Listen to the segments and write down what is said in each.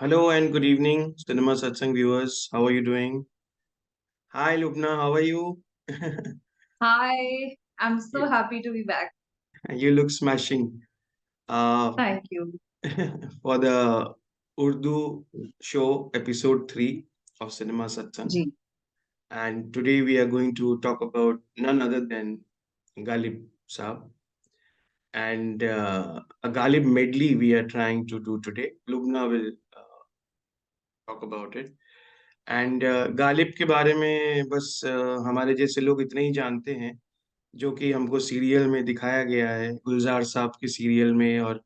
Hello and good evening, Cinema Satsang viewers. How are you doing? Hi, Lubna. How are you? Hi, I'm so you, happy to be back. you look smashing. Uh, Thank you. for the Urdu show, episode 3 of Cinema Satsang. जी And today we are going to talk about none other than Galib Saab. And a Galib medley we are trying to do today. Lubna will talk about it. And Ghalib के बारे में बस हमारे जैसे लोग इतने ही जानते हैं जो कि हमको सीरियल में दिखाया गया है गुलजार साहब की सीरियल में और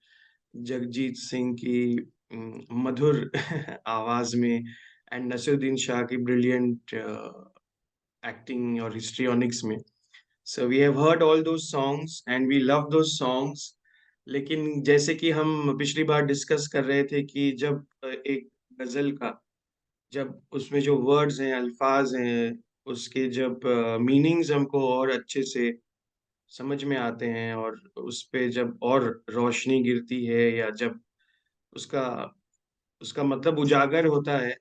जगजीत सिंह की मधुर आवाज में एंड नसीरुद्दीन शाह की ब्रिलियंट एक्टिंग और हिस्ट्रियोनिक्स में so we have heard all those songs and we love those songs लेकिन जैसे कि हम पिछली बार डिस्कस कर रहे थे कि जब एक गजल का जब उसमें जो वर्ड्स हैं, अल्फाज हैं, उसके जब मीनिंग्स हमको और अच्छे से समझ में आते हैं और उस पे जब और रोशनी गिरती है या जब उसका उसका मतलब उजागर होता है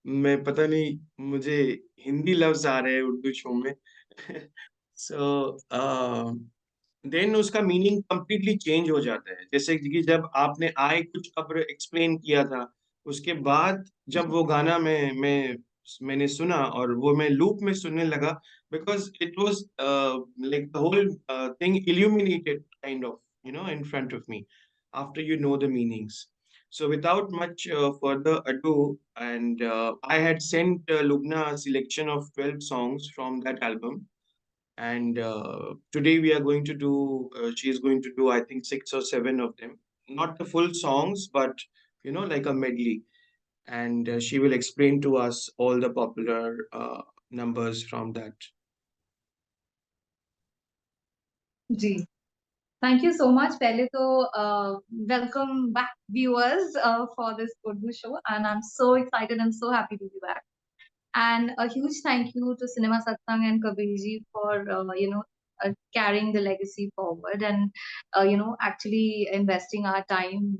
मैं पता नहीं मुझे हिंदी लफ्ज आ रहे हैं उर्दू शो में सो देन उसका मीनिंग कंप्लीटली चेंज हो जाता है जैसे कि जब आपने आए कुछ अब्र एक्सप्लेन किया था उसके बाद जब जी वो गाना मैंने सुना और वो मैं लूप में सुनने लगा because it was like the whole thing illuminated kind of in front of me after you know the meanings. So without much further ado, and I had sent Lubna a selection of 12 songs from that album, and today we are going to do she is going to do I think 6 or 7 of them, not the full songs but like a medley, and she will explain to us all the popular numbers from that. जी thank you so much पहले तो welcome back viewers for this Urdu show and I am so excited and so happy to be back and a huge thank you to Cinema Satsang and Kabir ji for carrying the legacy forward and actually investing our time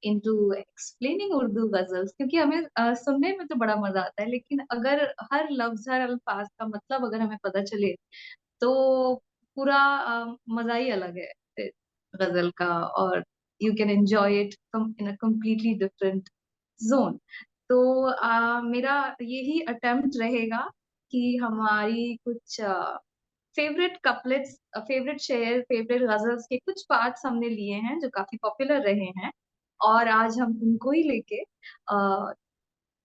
into explaining Urdu ghazals क्योंकि हमें सुनने में तो बड़ा मजा आता है लेकिन अगर हर लफ्ज हर अल्फाज का मतलब अगर हमें पता चले तो पूरा मजा ही अलग है गजल का और you can enjoy it in a completely different zone तो मेरा यही अटेम्प्ट रहेगा कि हमारी कुछ फेवरेट कपलेट्स फेवरेट शेर फेवरेट गजल्स के कुछ पार्ट्स हमने लिए हैं जो काफी पॉपुलर रहे हैं और आज हम उनको ही लेके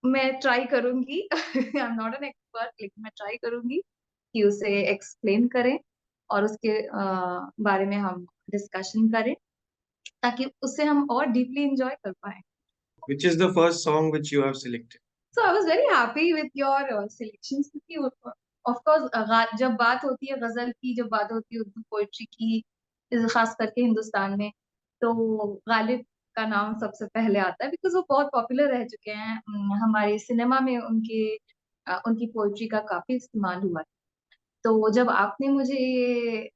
मैं ट्राई करूंगी I am not an expert लेकिन मैं ट्राई करूंगी कि उसे एक्सप्लेन करें और उसके बारे में हम डिस्कशन करें ताकि उससे हम और डीपली एंजॉय कर पाए Which is the first song which you have selected? So I was very happy with your selections क्योंकि ऑफ कोर्स जब बात होती है गजल की जब बात होती है उर्दू पोइट्री की खास करके हिंदुस्तान में तो गालिब का नाम सबसे पहले आता है बिकॉज वो बहुत पॉपुलर रह चुके हैं हमारे सिनेमा में उनकी पोइट्री का काफी इस्तेमाल हुआ है तो जब आपने मुझे ये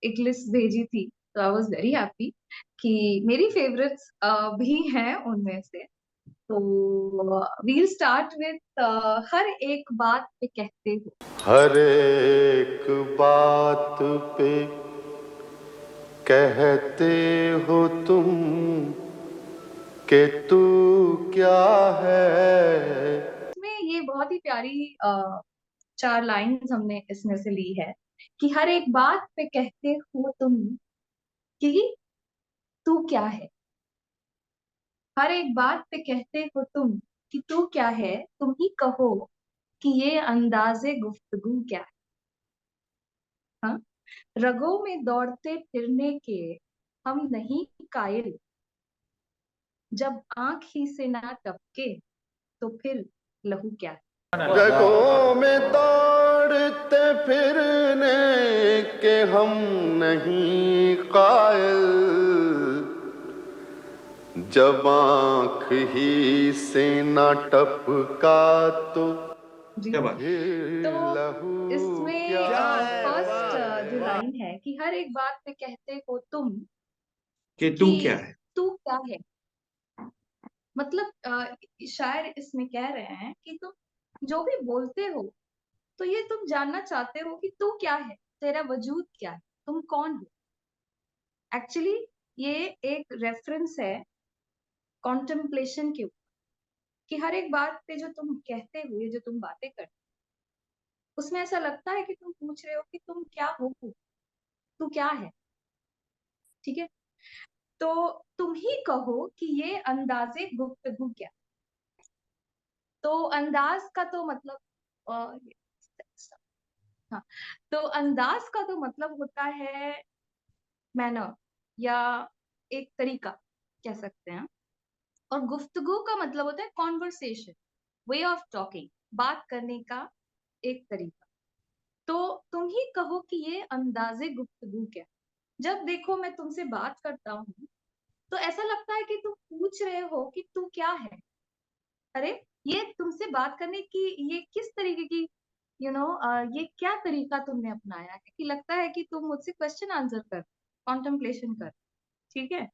एक लिस्ट भेजी थी तो आई वाज वेरी हैप्पी कि मेरी फेवरेट्स भी हैं उनमें से तो वील स्टार्ट विथ हर एक बात पे कहते हो हर एक बात पे कहते हो तुम कि तू क्या है। इसमें ये बहुत ही प्यारी 4 लाइंस हमने इसमें से ली है कि हर एक बात पे कहते हो तुम कि तू क्या है हर एक बात पे कहते हो तुम कि तू क्या है तुम ही कहो कि ये अंदाजे गुफ्तगू क्या है हाँ रगों में दौड़ते फिरने के हम नहीं कायल जब आंख ही से ना टपके तो फिर लहू क्या है जगहों में दौड़ते फिरने के हम नहीं कायल, जब आँख ही से ना टपका तो जी क्या बात तो लहू इसमें क्या फर्स्ट जो लाइन है कि हर एक बात पे कहते हो तुम कि तू क्या कि है? तू क्या है मतलब शायर इसमें कह रहे हैं कि तुम जो भी बोलते हो तो ये तुम जानना चाहते हो कि तू क्या है, तेरा वजूद क्या है, तुम कौन हो। एक्चुअली ये एक रेफरेंस है कॉन्टेम्पलेशन के ऊपर, कि हर एक बात पे जो तुम कहते हो, ये जो तुम बातें करते हो, उसमें ऐसा लगता है कि तुम पूछ रहे हो कि तुम क्या हो, तू क्या है। ठीक है, तो तुम ही कहो कि ये अंदाजे गुफ्तगू क्या। तो अंदाज का तो मतलब अ, हाँ, तो अंदाज का तो मतलब होता है मैनर, या एक तरीका कह सकते हैं। और गुफ्तगू का मतलब होता है कॉन्वर्सेशन, वे ऑफ टॉकिंग, बात करने का एक तरीका। तो तुम ही कहो कि ये अंदाजे गुफ्तगू क्या। जब देखो मैं तुमसे बात करता हूँ तो ऐसा लगता है कि तुम पूछ रहे हो कि तू क्या है। अरे, ये तुमसे बात करने की ये किस तरीके की ये क्या तरीका तुमने अपनाया है कि लगता है कि तुम मुझसे क्वेश्चन आंसर कर, कॉन्टेम्पलेशन कर। ठीक है,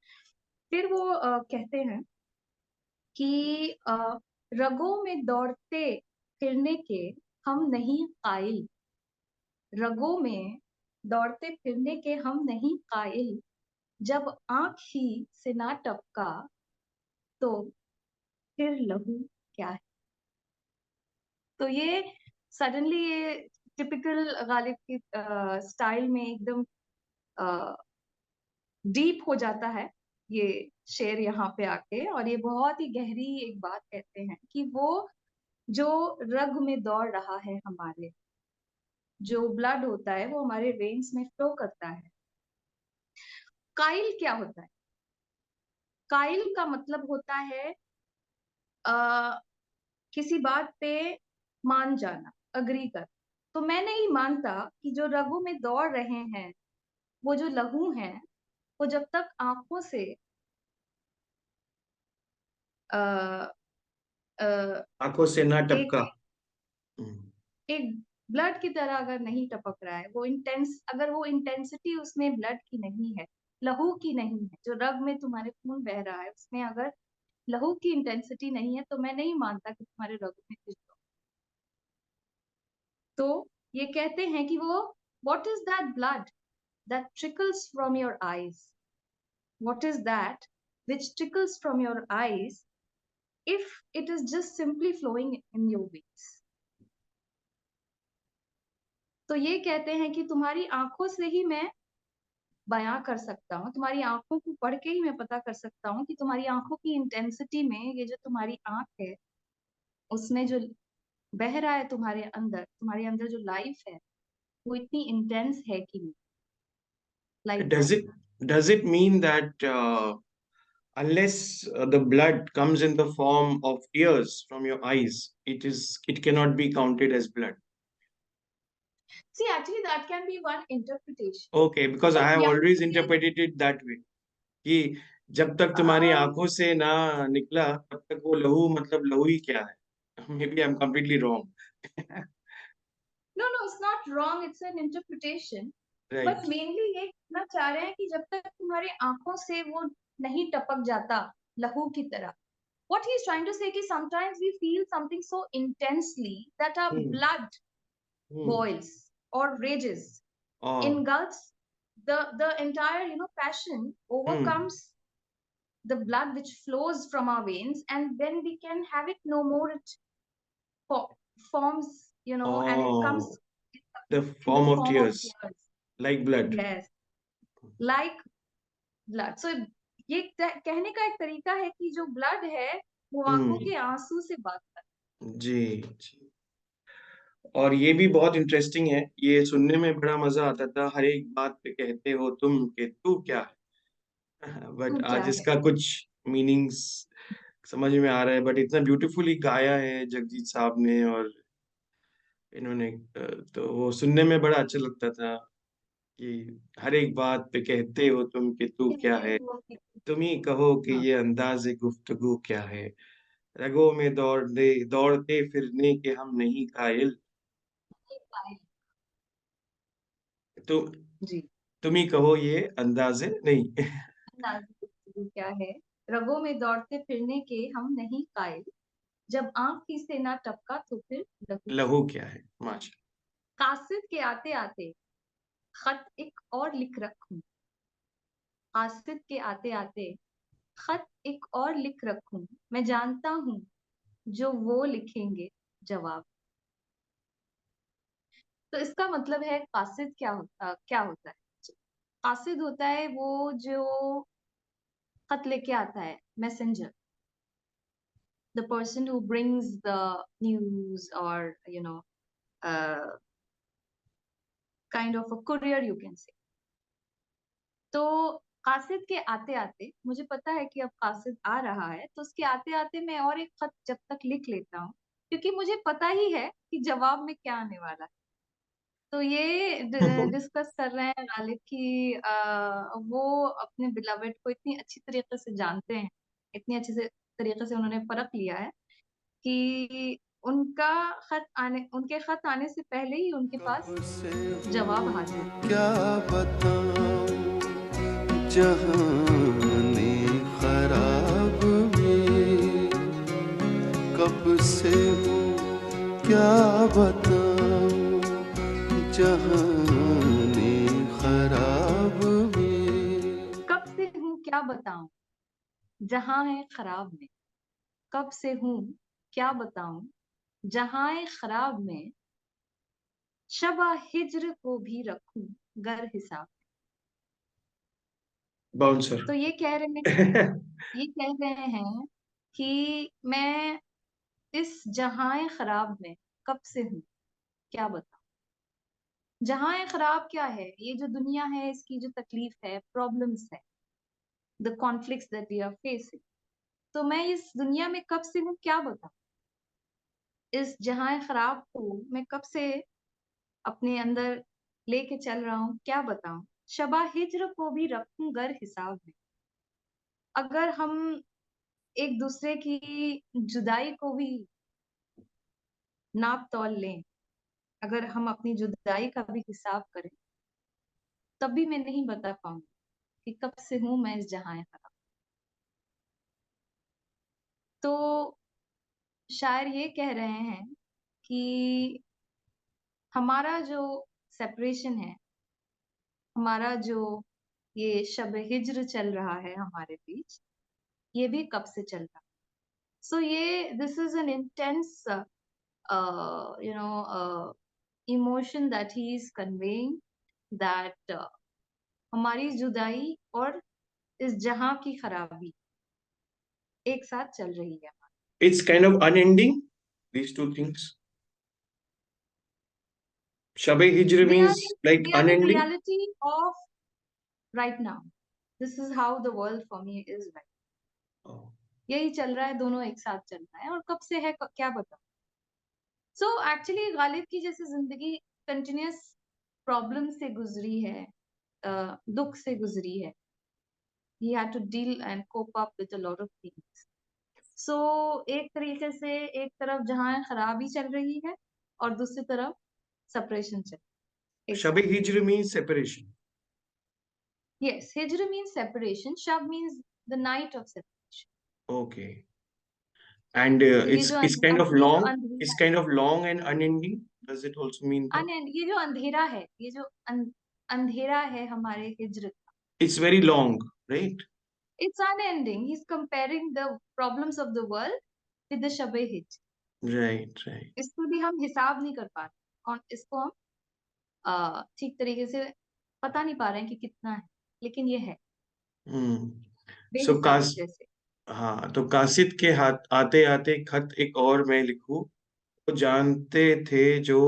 फिर वो कहते हैं कि रगों में दौड़ते फिरने के हम नहीं कायल। रगों में दौड़ते फिरने के हम नहीं कायल, जब आंख ही से ना टपका तो फिर लहू क्या है। तो ये सडनली ये टिपिकल गालिब की स्टाइल में एकदम डीप हो जाता है ये शेर यहाँ पे आके, और ये बहुत ही गहरी एक बात कहते हैं कि वो जो रग में दौड़ रहा है, हमारे जो ब्लड होता है वो हमारे वेन्स में फ्लो करता है। काइल क्या होता है? काइल का मतलब होता है आ, किसी बात पे मान जाना, अग्री कर। तो मैं नहीं मानता कि जो रगों में दौड़ रहे हैं, वो जो लहू हैं, वो जब तक आंखों से आ, आ, आंखों से ना एक टपका। हम्म, एक ब्लड की तरह अगर नहीं टपक रहा है, वो इंटेंस, अगर वो इंटेंसिटी उसमें ब्लड की नहीं है, लहू की नहीं है, जो रग में तुम्हारे खून बह रहा है उसमें अगर लहू की इंटेंसिटी नहीं है, तो मैं नहीं मानता कि तुम्हारे रग में कुछ हो। तो ये कहते हैं कि वो what is that blood that trickles from your eyes, what is that which trickles from your eyes if it is just simply flowing in your veins। तो ये कहते हैं कि तुम्हारी आंखों से ही मैं बयां कर सकता हूँ, तुम्हारी आंखों को पढ़ के ही मैं पता कर सकता हूँ कि तुम्हारी आंखों की इंटेंसिटी में ये जो तुम्हारी आंख है, उसमें जो बह रहा है तुम्हारे अंदर जो लाइफ है, वो इतनी इंटेंस है कि नहीं, like does that. it does it mean that unless the blood comes in the form of tears from your eyes, it cannot be counted as blood? See actually that can be one interpretation, Okay, because I but have यहाँ always पे interpreted it that way कि जब तक तुम्हारी आंखों से ना निकला तब तक वो लहू मतलब लहू ही क्या है। May be I am completely wrong. No no, it's not wrong, it's an interpretation. But Right. Mainly ये कहना चाह रहे हैं कि जब तक तुम्हारी आंखों से वो नहीं टपक जाता लहू की तरह, what he's trying to say is sometimes we feel something so intensely that our Hmm. blood Hmm. boils or rages, Oh. engulfs the entire passion, Hmm. overcomes the blood which flows from our veins, and then we can have it no more. It fo- forms, and it comes Oh. The in the form of form of tears, tears. like blood. Yes, like blood. So ये कहने का एक तरीका है कि जो blood है वो आंखों Hmm. के आंसू से बात करता जी जी। और ये भी बहुत इंटरेस्टिंग है, ये सुनने में बड़ा मजा आता था, हर एक बात पे कहते हो तुम कि तू क्या है। है। बट तू क्या आज है। इसका कुछ मीनिंग्स समझ में आ रहा है, बट इतना ब्यूटीफुली गाया है जगजीत साहब ने और इन्होंने तो वो सुनने में बड़ा अच्छा लगता था कि हर एक बात पे कहते हो तुम कि तू क्या है, तुम ही कहो कि हाँ, ये अंदाज़े गुफ्तगू क्या है, रगों में दौड़ते फिरने के हम नहीं कायल, तो जी। तुम ही कहो ये अंदाज़े नहीं। नाज़ुक गुफ्तगू क्या है, रगों में दौड़ते फिरने के हम नहीं कायल, जब आंख ही से ना टपका तो फिर लहू। लहू क्या है? माशा। कासिद के आते आते खत एक और लिख रखूं, कासिद के आते आते खत एक और लिख रखूं, मैं जानता हूँ जो वो लिखेंगे जवाब। तो इसका मतलब है कासिद क्या होता है? कासिद होता है वो जो खत लेके आता है, messenger, the person who brings the news, or uh, kind of a courier you can say. तो कासिद के आते आते मुझे पता है कि अब कासिद आ रहा है, तो उसके आते आते मैं और एक खत जब तक लिख लेता हूँ, क्योंकि मुझे पता ही है कि जवाब में क्या आने वाला है। तो ये डिस्कस कर रहे हैं गालिब की वो अपने बिलवेड को इतनी अच्छी तरीके से जानते हैं, इतनी अच्छी से तरीके से उन्होंने परख लिया है कि उनके खत आने से पहले ही उनके पास जवाब हाजिर। क्या बताऊं जहाने खराब में, कब से हूँ क्या बताऊं जहाने खराब में। कब से हूँ क्या बताऊं जहां है खराब में, कब से हूँ क्या बताऊं जहां है खराब में, शबा हिज्र को भी रखूं गर हिसाब। बाउंसर। तो ये कह रहे हैं कि मैं इस जहां खराब में कब से हूँ क्या बताऊं। जहां खराब क्या है? ये जो दुनिया है, इसकी जो तकलीफ है, प्रॉब्लम्स है, the conflicts that we are facing, तो मैं इस दुनिया में कब से हूँ क्या बताऊं। इस जहां खराब को मैं कब से अपने अंदर लेके चल रहा हूँ क्या बताऊं। शबा हिज्र को भी रखूं गर हिसाब में। अगर हम एक दूसरे की जुदाई को भी नाप तौल लें, अगर हम अपनी जुदाई का भी हिसाब करें, तब भी मैं नहीं बता पाऊंगी कि कब से हूं मैं इस जहां खराब। तो शायर ये कह रहे हैं कि हमारा जो सेपरेशन है, हमारा जो ये शब हिज्र चल रहा है हमारे बीच, ये भी कब से चल रहा है। सो ये this is an intense emotion that he is conveying, that हमारी जुदाई और इस जहां की खराबी एक साथ चल रही है। It's kind of unending, these two things. Shabe Hijr means like They are the unending. reality of right now. This is how the world for me is right. Oh. यही चल रहा है, दोनों एक साथ चल रहा है, और कब से है क्या बताऊं। सो एक्चुअली गालिब की जैसे जिंदगी कंटिन्यूस प्रॉब्लम से गुजरी है, दुख से गुजरी है। He had to deal and cope up with a lot of things. So एक तरीके से एक तरफ जहां खराबी चल रही है और दूसरी तरफ सेपरेशन चल रही है। Shabe Hijr means separation. Yes, Hijr means separation. Shab means the night of separation. Okay. And तो ये जो it's kind of ये जो long. It's अंधेरा kind of long and unending. Does it also mean that? ये जो अंधेरा है, ये जो अंधेरा है हमारे हिज्र का, It's very long, right? it's unending. He's comparing the problems of the world with the Shab Hijr. Right, right. इसको भी हम हिसाब नहीं कर पा रहे, और इसको हम ठीक तरीके से पता नहीं पा रहे हैं कि कितना है, लेकिन ये है So बेहिसाब जैसे। हाँ, तो कासिद के हाथ आते आते खत एक और मैं लिखूं, वो जानते थे जो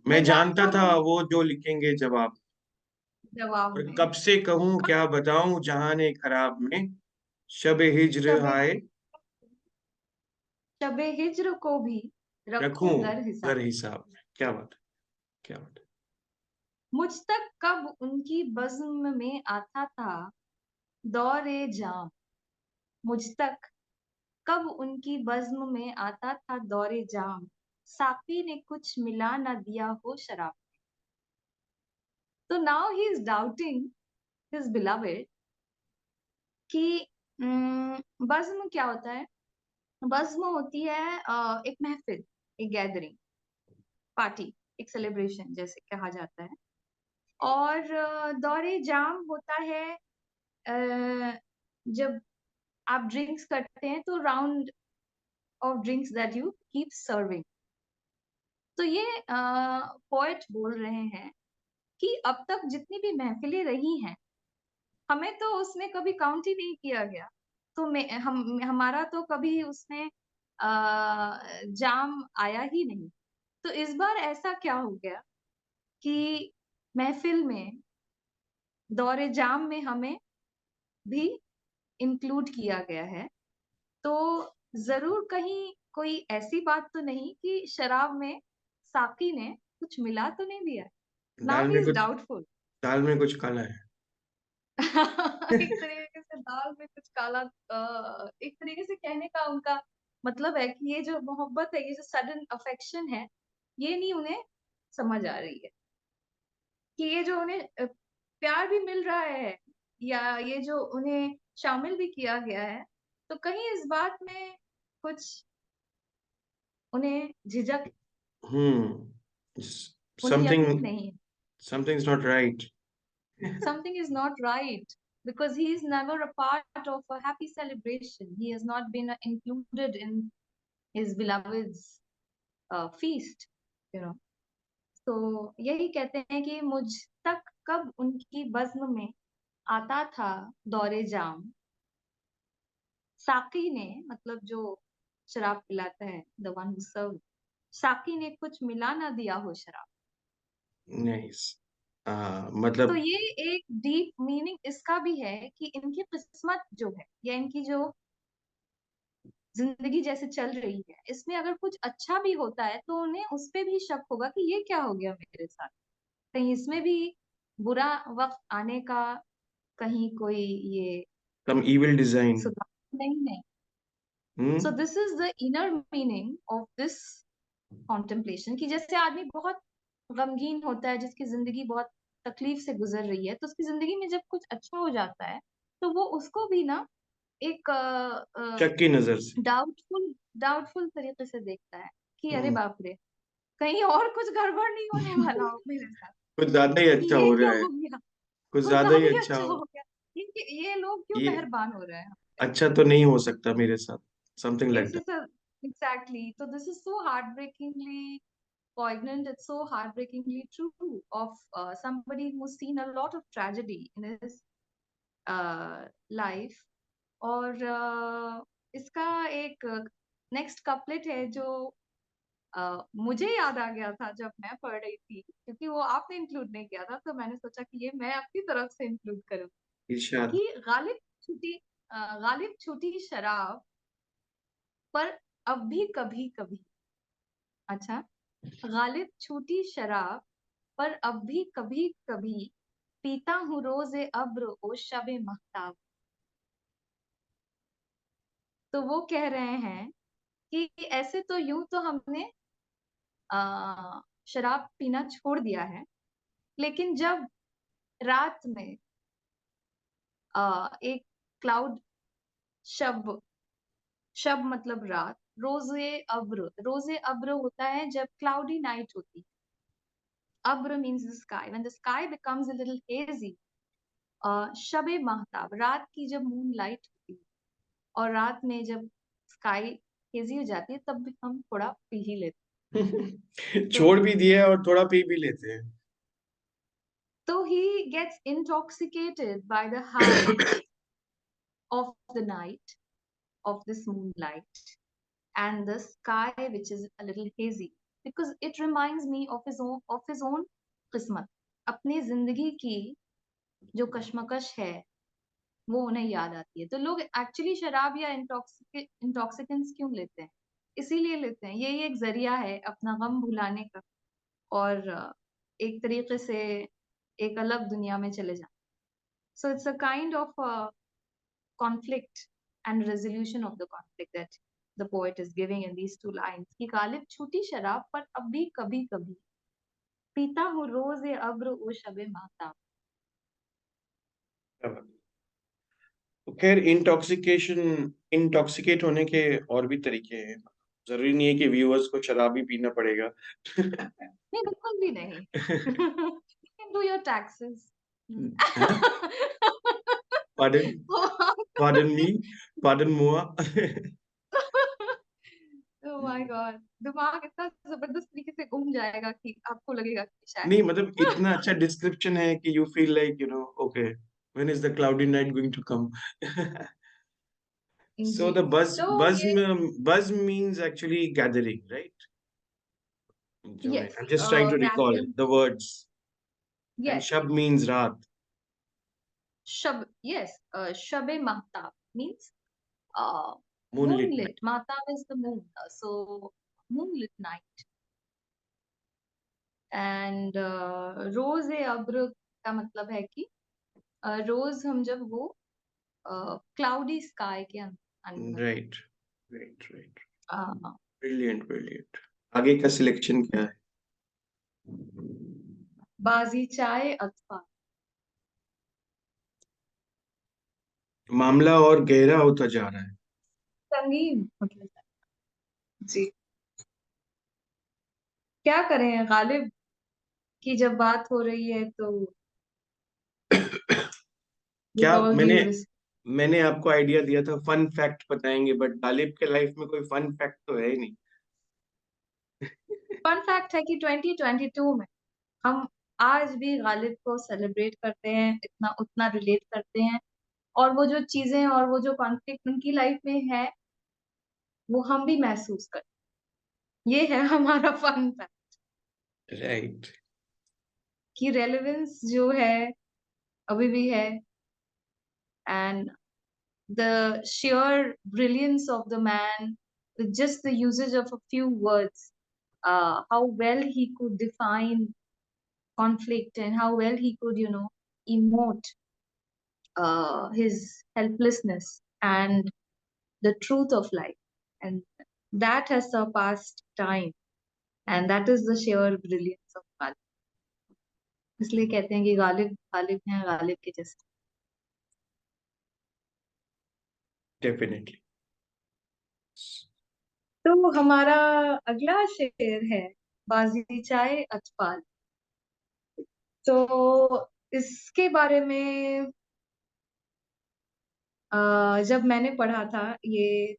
मैं जानता था हूँ वो जो लिखेंगे जवाब। जवाब और में कब से कहूँ क्या बताऊं जहाने खराब में, शब हिज्र शबे आए शबे हिज्र को भी रखूं रखूं गर घर हिसाब। हिसाब में। क्या बात है, क्या बात है। मुझ तक कब उनकी बज़्म में आता था दौरे जाम, मुझ तक कब उनकी बज़्म में आता था दौरे जाम, साकी ने कुछ मिला ना दिया हो शराब। तो now he is doubting his beloved कि बज़्म क्या होता है? बज़्म होती है एक महफ़िल, एक गैदरिंग, पार्टी, एक सेलिब्रेशन जैसे कहा जाता है। और दौरे जाम होता है जब आप ड्रिंक्स करते हैं तो round of drinks that you keep serving. तो ये पोएट बोल रहे हैं कि अब तक जितनी भी महफ़िलें रही हैं, हमें तो उसमें कभी काउंट ही नहीं किया गया। तो मैं हम हमारा तो कभी उसमें जाम आया ही नहीं। तो इस बार ऐसा क्या हो गया कि महफ़िल में, दौरे जाम में हमें भी इंक्लूड किया गया है। तो ज़रूर कहीं कोई ऐसी बात तो नहीं कि शराब में साक़ी ने कुछ मिला तो नहीं दिया? Now he is doubtful. दाल में कुछ काला है। एक तरीके से दाल में कुछ काला एक तरीके से कहने का उनका मतलब है कि ये जो मोहब्बत है, ये जो सडन अफेक्शन है, ये नहीं उन्हें समझ आ रही है कि ये जो उन्हें प्यार भी मिल रहा है या ये जो उन्हें शामिल भी किया गया है, तो कहीं इस बात में कुछ उन्हें झिझक, उन्हें यकीन Something, नहीं है। something's not right. Something is not right because he is never a part of a happy celebration. He has not been included in his beloved's feast, you know. तो यही कहते हैं कि मुझ तक कब उनकी बज़्म में आता था दौरे जाम, साक़ी ने, मतलब जो शराब पिलाता है, the one who serve, Saqi ने कुछ मिला ना दिया हो शराब। Nice. तो मतलब ये एक डीप मीनिंग इसका भी है कि इनकी किस्मत जो है या इनकी जो ज़िंदगी जैसे चल रही है, इसमें अगर कुछ अच्छा भी होता है तो उन्हें उस पे भी शक होगा कि ये क्या हो गया मेरे साथ? कहीं इसमें भी बुरा वक़्त आने का कहीं कोई ये some evil design. सुधार नहीं है। Hmm? So this is the inner meaning of this contemplation कि जैसे आदमी बहुत गमगीन होता है, जिसकी ज़िंदगी बहुत तकलीफ से गुज़र रही है, तो उसकी ज़िंदगी में जब कुछ अच्छा हो जाता है, तो वो उसको भी ना एक शक की नज़र से। डाउटफुल डाउटफुल तरीके से देखता है कि अरे हम्म, बाप रे! कहीं और कुछ गड़बड़ नहीं होने वाला हो मेरे साथ, कुछ ज़्यादा ही कि अच्छा ये हो क्या रहा है। हो गया? कुछ कुछ ज़्यादा ही ज़्यादा ही अच्छा अच्छा हो। हो गया। ये लोग क्यों ये मेहरबान हो रहे हैं? अच्छा तो नहीं हो सकता मेरे साथ। Something like Yes, that. it's a exactly. So this is so heartbreakingly poignant. It's so heartbreakingly true of somebody who's seen a lot of tragedy in his life. और इसका एक नेक्स्ट कपलेट है जो मुझे याद आ गया था जब मैं पढ़ रही थी, क्योंकि वो आपने इंक्लूड नहीं किया था, तो मैंने सोचा कि ये मैं अपनी तरफ से इंक्लूड करूँ इरशाद। कि गालिब छूटी शराब पर अब भी कभी-कभी, अच्छा, गालिब छूटी शराब पर अब भी कभी-कभी पीता हूँ रोज़े अब्र ओ शबे महताब। तो वो कह रहे हैं कि ऐसे तो यूँ तो हमने शराब पीना छोड़ दिया है, लेकिन जब रात में एक क्लाउड, शब शब मतलब रात, रोज़े अब्र होता है जब क्लाउडी नाइट होती है। अब्र means the sky, when the sky becomes a little hazy, शबे महताब, रात की जब मून लाइट होती है और रात में जब स्काई हेज़ी हो जाती है, तब भी हम थोड़ा पी ही लेते हैं। छोड़ भी दिए और थोड़ा पी भी लेते हैं। तो he gets intoxicated by the high of the night, of this moonlight, and the sky which is a little hazy, because it reminds me of his own किस्मत, अपनी जिंदगी की जो कश्मकश है वो उन्हें याद आती है। तो लोग एक्चुअली शराब या इंटॉक्सिकेंट्स क्यों लेते हैं? इसीलिए लेते हैं, यही एक जरिया है अपना गम भुलाने का और एक तरीके से एक अलग दुनिया में चले जाना। So it's a kind of conflict and resolution of the conflict that the poet is giving in these two lines कि गालिब छूटी शराब पर अब भी कभी कभी पीता हूँ रोज़े अब्र ओ शबे महताब। क्या बात है। खैर इंटॉक्सिकेट होने के और भी तरीके हैं। जरूरी नहीं है कि व्यूअर्स को शराब ही पीना पड़ेगा। नहीं, बिल्कुल भी नहीं। You can do your taxes. Pardon? Pardon me? Pardon moi? Oh my God, दिमाग इतना जबरदस्त तरीके से घूम जाएगा कि आपको लगेगा कि शायद नहीं मतलब इतना अच्छा डिस्क्रिप्शन है कि you feel like okay, when is the cloudy night going to come? So जी। the तो ये buzz means actually gathering, right? yes, I'm just trying to recall gathering. the words. And Yes, shab means raat. yes, Shab-e Mahtab means Moonlit night. moonlit. Mahtab is the moon, so moonlit night. And रोज़-ए-अब्र का मतलब है कि रोज हम जब वो cloudy sky के अंदर Right. Right. अ, Brilliant. आगे का सिलेक्शन क्या है? बाजी चाय अथवा मामला और गहरा होता जा रहा है। संगीन मतलब जी। क्या करें, गालिब की जब बात हो रही है तो विद क्या ऑल मैंने ड्यू मैंने आपको आइडिया दिया था फन फैक्ट बताएंगे, बट गालिब के लाइफ में कोई फन फैक्ट तो है ही नहीं। फन फैक्ट है कि 2022 में हम आज भी गालिब को सेलिब्रेट करते हैं, इतना उतना रिलेट करते हैं, और वो जो चीजें और वो जो कॉन्फ्लिक्ट उनकी लाइफ में है वो हम भी महसूस करते हैं। ये है हमारा फन फैक्ट राइट। कि रेलेवेंस जो है अभी भी है, and the sheer brilliance of the man with just the usage of a few words, how well he could define conflict and how well he could, emote his helplessness and the truth of life. And that has surpassed time. And that is the sheer brilliance of Ghalib. इसलिए कहते हैं कि गालिब गालिब हैं गालिब के जैसे। Definitely. तो हमारा अगला शेर है बाजी चाय अचपाल। तो इसके बारे में जब मैंने पढ़ा था ये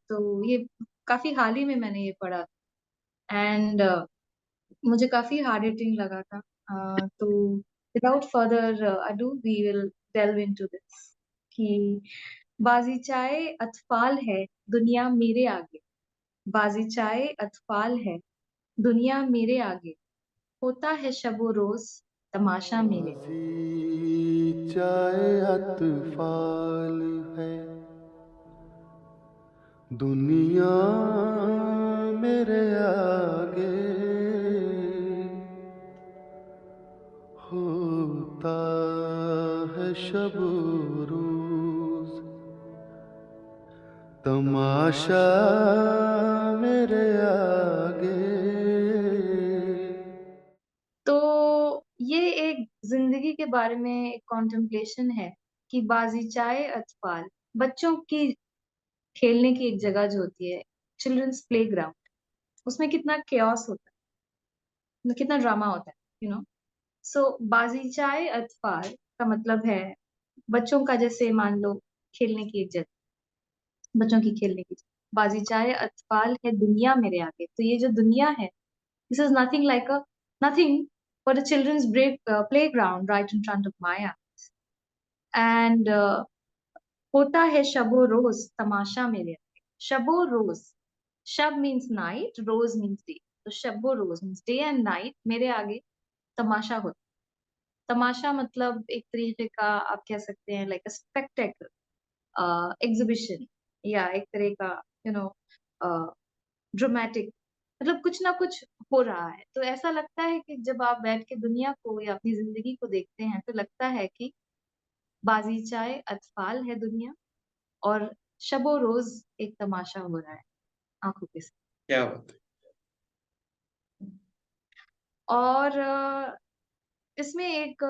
काफी हाल ही में मैंने ये पढ़ा एंड मुझे काफी हार्ड हिटिंग लगा था। तो without further ado we will delve into this कि बाजी चाय अतफाल है दुनिया मेरे आगे, बाजी चाय अतफाल है दुनिया मेरे आगे, होता है शबो रोज तमाशा मेरे। बाजी चाहे अतफाल है दुनिया मेरे आगे, होता है शब रोज तमाशा मेरे आगे। तो ये एक जिंदगी के बारे में एक कॉन्टेम्पलेशन है कि बाजी चाय अतफाल, बच्चों की खेलने की एक जगह जो होती है, चिल्ड्रंस प्ले ग्राउंड, उसमें कितना केओस होता है, कितना ड्रामा होता है, सो बाजी चाय अतफाल का मतलब है बच्चों का, जैसे मान लो खेलने की एक जगह, बच्चों की खेलने की जगह। बाजी चाय अतफाल है दुनिया मेरे आगे, तो ये जो दुनिया है, this is nothing like a nothing but a children's playground right in front of my eyes. And होता है शबो रोज तमाशा मेरे आगे, शबो रोज, शब मीन्स नाइट, रोज मीन्स डे, तो शबो रोज मीन्स डे एंड नाइट मेरे आगे तमाशा होता। तमाशा मतलब एक तरीके का आप कह सकते हैं लाइक अ स्पेक्टेकल, एग्जीबिशन, या एक तरह का यू नो ड्रामेटिक, मतलब कुछ ना कुछ हो रहा है। तो ऐसा लगता है कि जब आप बैठ के दुनिया को या अपनी जिंदगी को देखते हैं तो लगता है कि बाजीचाए अतफाल है दुनिया और शबो रोज एक तमाशा हो रहा है आंखों के साथ। क्या बात है। और इसमें एक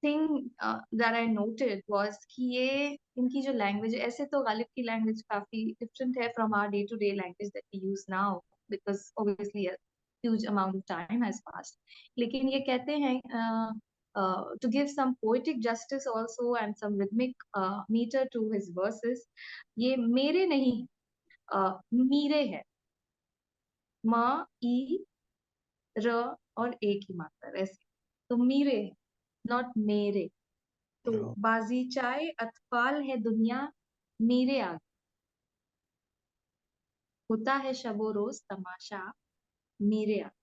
thing that I noted was कि ये इनकी जो लैंग्वेज, ऐसे तो गालिब की लैंग्वेज काफी डिफरेंट है from our day to day language that we use now, because obviously a huge amount of time has passed. लेकिन ये कहते हैं to give some poetic justice also and some rhythmic meter to his verses, ये मेरे नहीं मीरे है, म ई र और ए की मात्रा ऐसे, तो मीरे है, नॉट मेरे। तो Oh. बाजी चाय अतफाल है दुनिया मेरे आगे, होता है शबो रोज तमाशा मेरे आगे।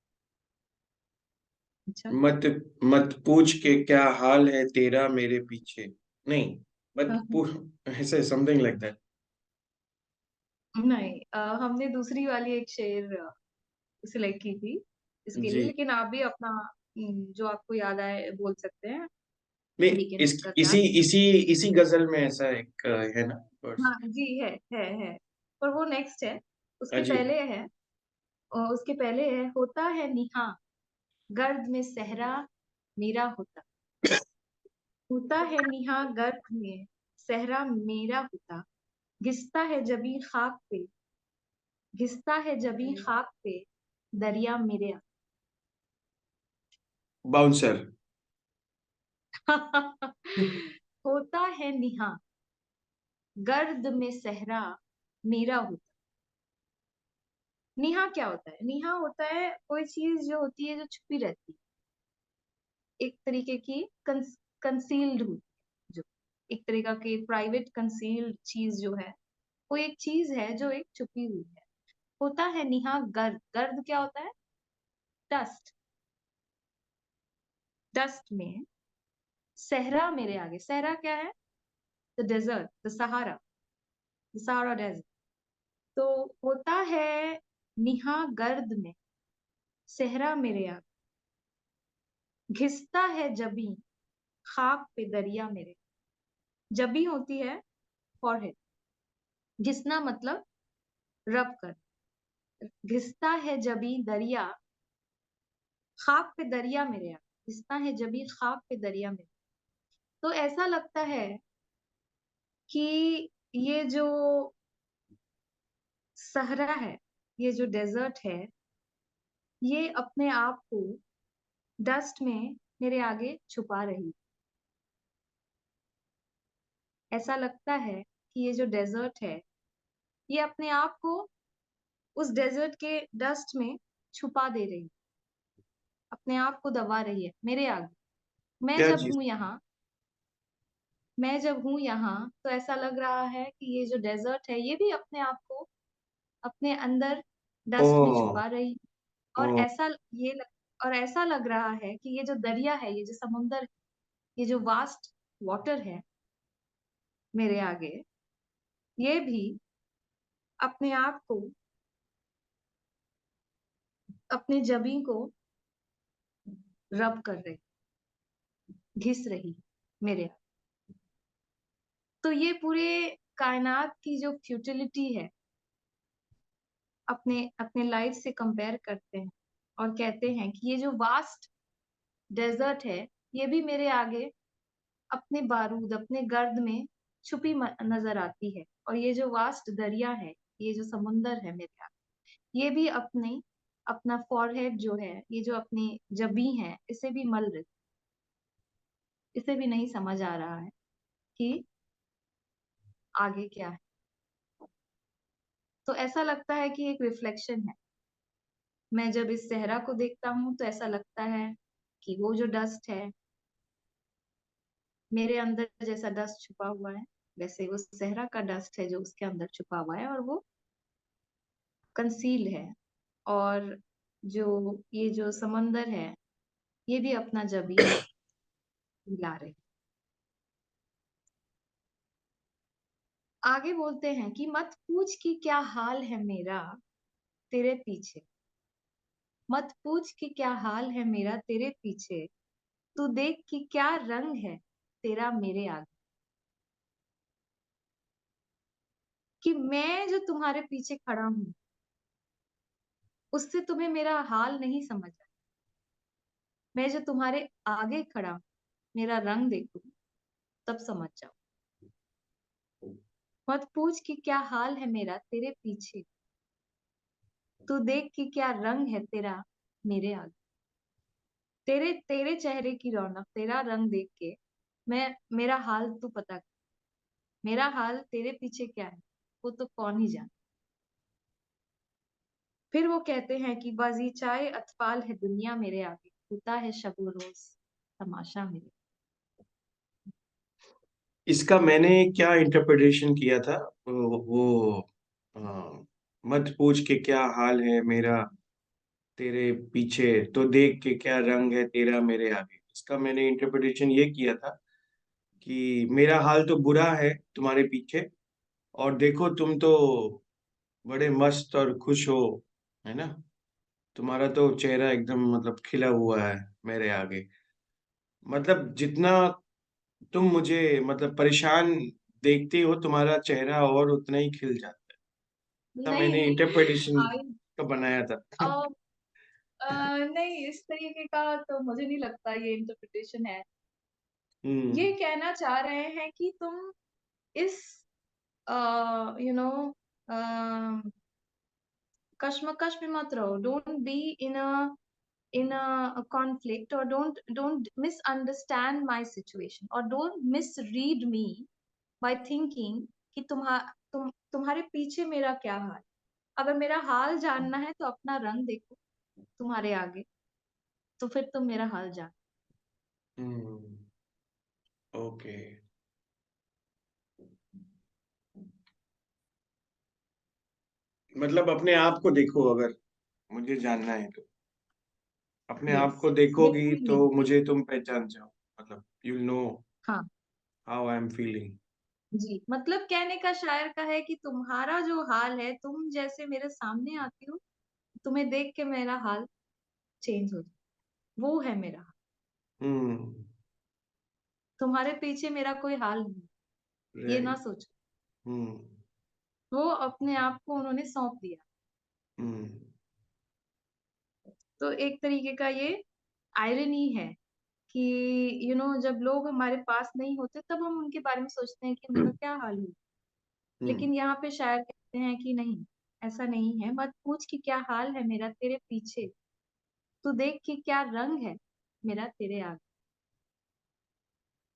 अच्छा। मत मत पूछ के क्या हाल है तेरा मेरे पीछे, नहीं, मत पूछ, ऐसे समथिंग लाइक दैट। नहीं, हमने दूसरी वाली एक शेर सिलेक्ट की थी इसके लिए, जी, लेकिन आप भी अपना जो आपको याद आए बोल सकते हैं, नहीं, वी कैन इस डिस्कस इसी दैट। इसी इसी गजल में ऐसा एक है ना वर्स। हाँ जी, है, पर वो नेक्स्ट है, उसके जी, पहले है, उसके पहले है, होता है निहा गर्द में सहरा मेरा होता है निहा गर्द में सहरा मेरा होता, घिसता है जबी खाक पे, घिसता है जबी खाक पे दरिया मेरे बाउंसर। होता है निहा गर्द में सहरा मेरा होता। निहा क्या होता है? निहा होता है कोई चीज जो होती है, जो छुपी रहती है, एक तरीके की कंसील्ड हुई, जो एक तरीका की प्राइवेट कंसील्ड चीज जो है, वो एक चीज है जो एक छुपी हुई है। होता है निहा गर्द, गर्द क्या होता है? डस्ट, डस्ट में सहरा मेरे आगे, सहरा क्या है? The desert, the Sahara desert. तो होता है निहा गर्द में सहरा मेरे आगे, घिसता है जबी खाक पे दरिया मेरे। जबी होती है फॉरहेड, घिसना मतलब रब कर, घिसता है जबी दरिया खाक पे दरिया मेरे आगे, घिसता है जबी खाक पे दरिया मेरे। तो ऐसा लगता है कि ये जो सहरा है, ये जो डेजर्ट है, ये अपने आप को डस्ट में मेरे आगे छुपा रही। ऐसा लगता है कि ये जो डेजर्ट है, ये अपने आप को उस डेजर्ट के डस्ट में छुपा दे रही, अपने आप को दबा रही है मेरे आगे। मैं क्या जब चीज? हूं यहाँ, मैं जब हूं यहाँ, तो ऐसा लग रहा है कि ये जो डेजर्ट है, ये भी अपने आप को अपने अंदर ओ, डस्ट में छुपा रही। और ओ, और ऐसा लग रहा है कि ये जो दरिया है, ये जो समुंदर है, ये जो वास्ट वाटर है मेरे आगे, ये भी अपने आप को, अपने जबी को रब कर रही, घिस रही मेरे आगे। तो ये पूरे कायनात की जो फ्यूटिलिटी है, अपने अपने लाइफ से कंपेयर करते हैं और कहते हैं कि ये जो वास्ट डेजर्ट है, ये भी मेरे आगे अपने बारूद, अपने गर्द में छुपी नजर आती है। और ये जो वास्ट दरिया है, ये जो समुंदर है मेरे आगे, ये भी अपने अपना फॉरहेड जो है, ये जो अपनी जबी है, इसे भी मल रही, इसे भी नहीं समझ आ रहा है कि आगे क्या है। तो ऐसा लगता है कि एक रिफ्लेक्शन है। मैं जब इस सहरा को देखता हूँ, तो ऐसा लगता है कि वो जो डस्ट है मेरे अंदर, जैसा डस्ट छुपा हुआ है, वैसे वो सहरा का डस्ट है जो उसके अंदर छुपा हुआ है, और वो कंसील है। और जो ये जो समंदर है, ये भी अपना जबी हिला रहे। आगे बोलते हैं कि मत पूछ कि क्या हाल है मेरा तेरे पीछे, मत पूछ कि क्या हाल है मेरा तेरे पीछे, तू देख कि क्या रंग है तेरा मेरे आगे। कि मैं जो तुम्हारे पीछे खड़ा हूं, उससे तुम्हें मेरा हाल नहीं समझ आया। मैं जो तुम्हारे आगे खड़ा हूं, मेरा रंग देखो तब समझ जाओ। मत पूछ कि क्या हाल है मेरा तेरे पीछे, तू देख कि क्या रंग है तेरा मेरे आगे। तेरे तेरे चेहरे की रौनक, तेरा रंग देख के मैं मेरा हाल तू पता कर। मेरा हाल तेरे पीछे क्या है वो तो कौन ही जाने। फिर वो कहते हैं कि बाजीचाए अतफाल है दुनिया मेरे आगे, होता है शब रोज तमाशा मेरे। इसका मैंने क्या इंटरप्रिटेशन किया था, वो मत पूछ के क्या हाल है मेरा तेरे पीछे, तो देख के क्या रंग है तेरा मेरे आगे। इसका मैंने इंटरप्रिटेशन ये किया था कि मेरा हाल तो बुरा है तुम्हारे पीछे, और देखो तुम तो बड़े मस्त और खुश हो, है ना। तुम्हारा तो चेहरा एकदम मतलब खिला हुआ है मेरे आगे। मतलब जितना तुम मुझे मतलब परेशान देखती हो, तुम्हारा चेहरा और उतना ही खिल जाता है। नहीं मैंने नहीं इंटरप्रिटेशन आई का बनाया था। नहीं, इस तरीके का तो मुझे नहीं लगता ये इंटरप्रिटेशन है। हम्म। ये कहना चाह रहे हैं कि तुम इस यू नो कश्मकश में मत रहो। Don't be in a conflict, और डोंट मिसअंडरस्टैंड माय सिचुएशन, और don't misread me by thinking कि तुम्हारे पीछे मेरा क्या हाल। अगर मेरा हाल जानना है तो अपना रंग देखो तुम्हारे आगे, तो फिर तुम मेरा हाल जान। हम्म। ओके। मतलब अपने आप को देखो, अगर मुझे जानना है तो अपने आप यस, को देखोगी बिल्कुल तो यही। मुझे तुम पहचान जाओ, मतलब यू नो हाँ हाउ आई एम फीलिंग। जी, मतलब कहने का शायर का है कि तुम्हारा जो हाल है, तुम जैसे मेरे सामने आती हो, तुम्हें देख के मेरा हाल चेंज हो जाए, वो है मेरा हाल। हम्म। तुम्हारे पीछे मेरा कोई हाल नहीं, ये ना राइट। सोचो। हम्म। वो अपने आप को उन्होंने सौंप दिया। हम्म। तो एक तरीके का ये आयरनी है कि जब लोग हमारे पास नहीं होते तब हम उनके बारे में सोचते हैं कि उनका क्या हाल हो। हम्म। लेकिन यहाँ पे शायर कहते हैं कि नहीं, ऐसा नहीं है। मत पूछ कि क्या हाल है मेरा तेरे पीछे, तू देख कि क्या रंग है मेरा तेरे आगे।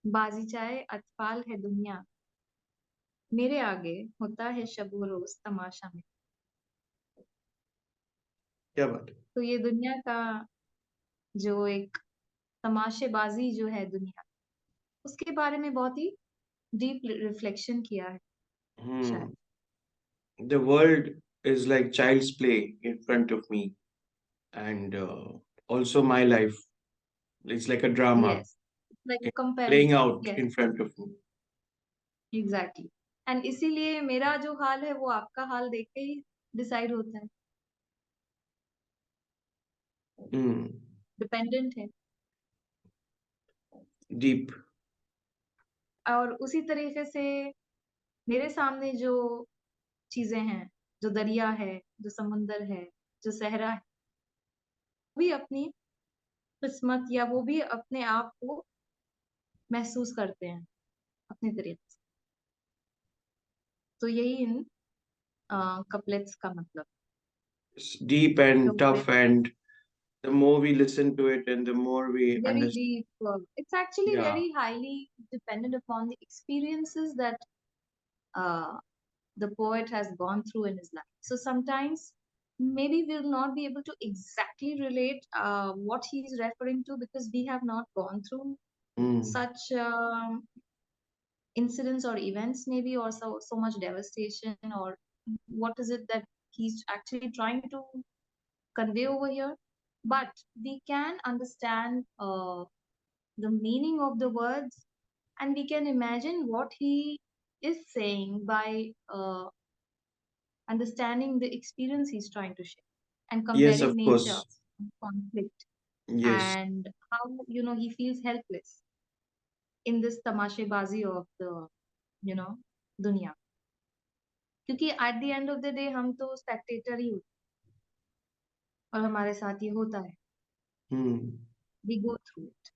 बाजीचाए अतफाल है दुनिया मेरे आगे, होता है शब व रोज तमाशा में। क्या बात है। तो ये दुनिया का जो एक तमाशेबाजी जो है दुनिया, उसके बारे में बहुत ही डीप रिफ्लेक्शन किया है शायद। हम्म। The world is like child's play in front of me, and also my life. It's like a drama. Yes, like It's playing comparison. out yes, in front of me. Exactly. And इसीलिए मेरा जो हाल है वो आपका हाल देख के ही decide होता है, Hmm. डिपेंडेंट है। Deep. और उसी तरीके से मेरे सामने जो चीजें हैं, जो दरिया है, जो समुंदर है, जो सहरा है, वो भी अपनी किस्मत या वो भी अपने आप को महसूस करते हैं अपने तरीके से। तो यही इन कपलेट्स का मतलब। It's deep and तो tough, and the more we listen to it and the more we very understand. deep, it's actually Yeah. very highly dependent upon the experiences that uh, the poet has gone through in his life. So sometimes maybe we'll not be able to exactly relate what he is referring to because we have not gone through Hmm. such incidents or events, maybe, or so much devastation, or what is it that he's actually trying to convey over here. But we can understand the meaning of the words, and we can imagine what he is saying by understanding the experience he's trying to share and Yes, comparing of nature course. and conflict, Yes. and how he feels helpless in this tamashebazi of the you know दुनिया। क्योंकि at the end of the day हम तो Spectator ही होते हैं, और हमारे साथ ये होता है। Hmm. We go through it.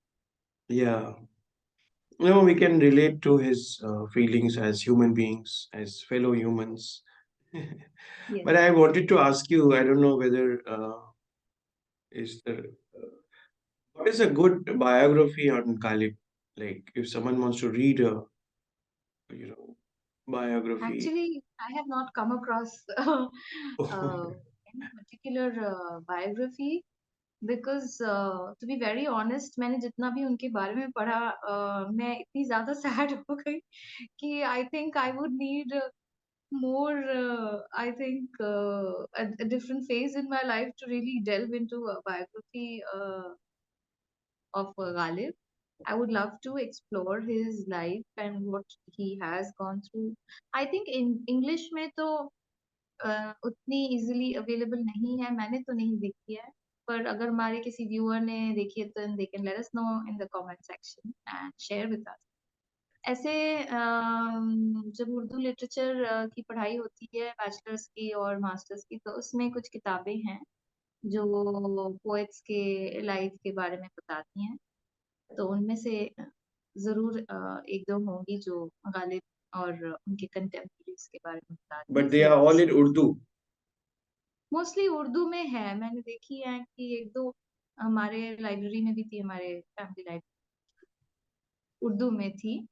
Yeah. No, we can relate to his feelings as human beings, as fellow humans. Yes. But I wanted to ask you, I don't know whether is there, what is a good biography on Ghalib? Like, if someone wants to read a, you know, biography. Actually, I have not come across any particular biography because to be very honest, मैंने जितना भी उनके बारे में पढ़ा मैं इतनी ज़्यादा सैड हो गई कि I think I would need more I think a different phase in my life to really delve into a biography of Ghalib. I would love to explore his life and what he has gone through. I think in English में तो उतनी easily available नहीं है, मैंने तो नहीं देखी है, पर अगर हमारे किसी व्यूअर ने देखी है तो they can let us know in the comment section and share with us. ऐसे जब उर्दू लिटरेचर की पढ़ाई होती है बैचलर्स की और मास्टर्स की, तो उसमें कुछ किताबें हैं जो पोएट्स के लाइफ के बारे में बताती हैं, तो उनमें से ज़रूर एक दो होंगी जो गालिब और उनके कंटेम्परेरीज के बारे में बताती हैं। But they are all in Urdu. Mostly Urdu में है, मैंने देखी है कि एक दो हमारे लाइब्रेरी में भी थी, हमारे फैमिली लाइब्रेरी उर्दू में थी,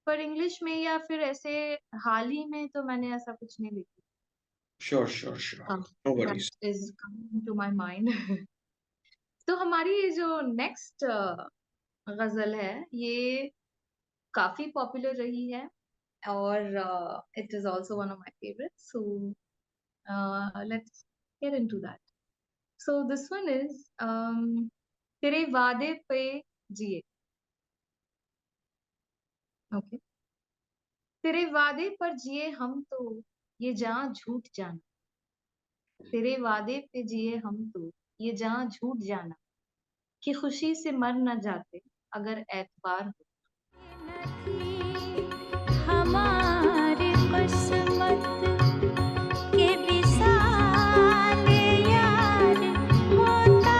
पर इंग्लिश में या फिर ऐसे हाल ही में तो मैंने ऐसा कुछ नहीं देखा। Sure, sure, sure. No worries. That is coming to my mind. तो हमारी ये जो नेक्स्ट गजल है ये काफी पॉपुलर रही है और it is also one of my favourites, so let's get into that. So this one is तेरे वादे पे जिए। ओके। तेरे वादे पर जिए हम तो ये जान झूठ जाना। तेरे वादे पे जिए हम तो ये जान झूठ जाना कि खुशी से मर न जाते अगर एतबार हो। हमारी किस्मत के विसाल यार होता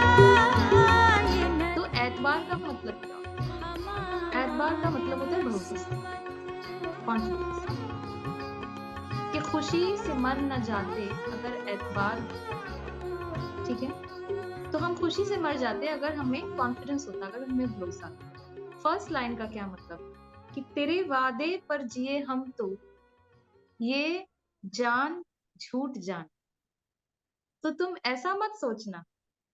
ये न तो एतबार का मतलब क्या होता है? एतबार का मतलब होता है भरोसा, कॉन्फिडेंस, कि खुशी से मर न जाते अगर एतबार हो। ठीक है, तो हम खुशी से मर जाते अगर हमें कॉन्फिडेंस होता, अगर हमें भरोसा होता। फर्स्ट लाइन का क्या मतलब कि तेरे वादे पर जिए हम तो ये जान झूठ जान। तो तुम ऐसा मत सोचना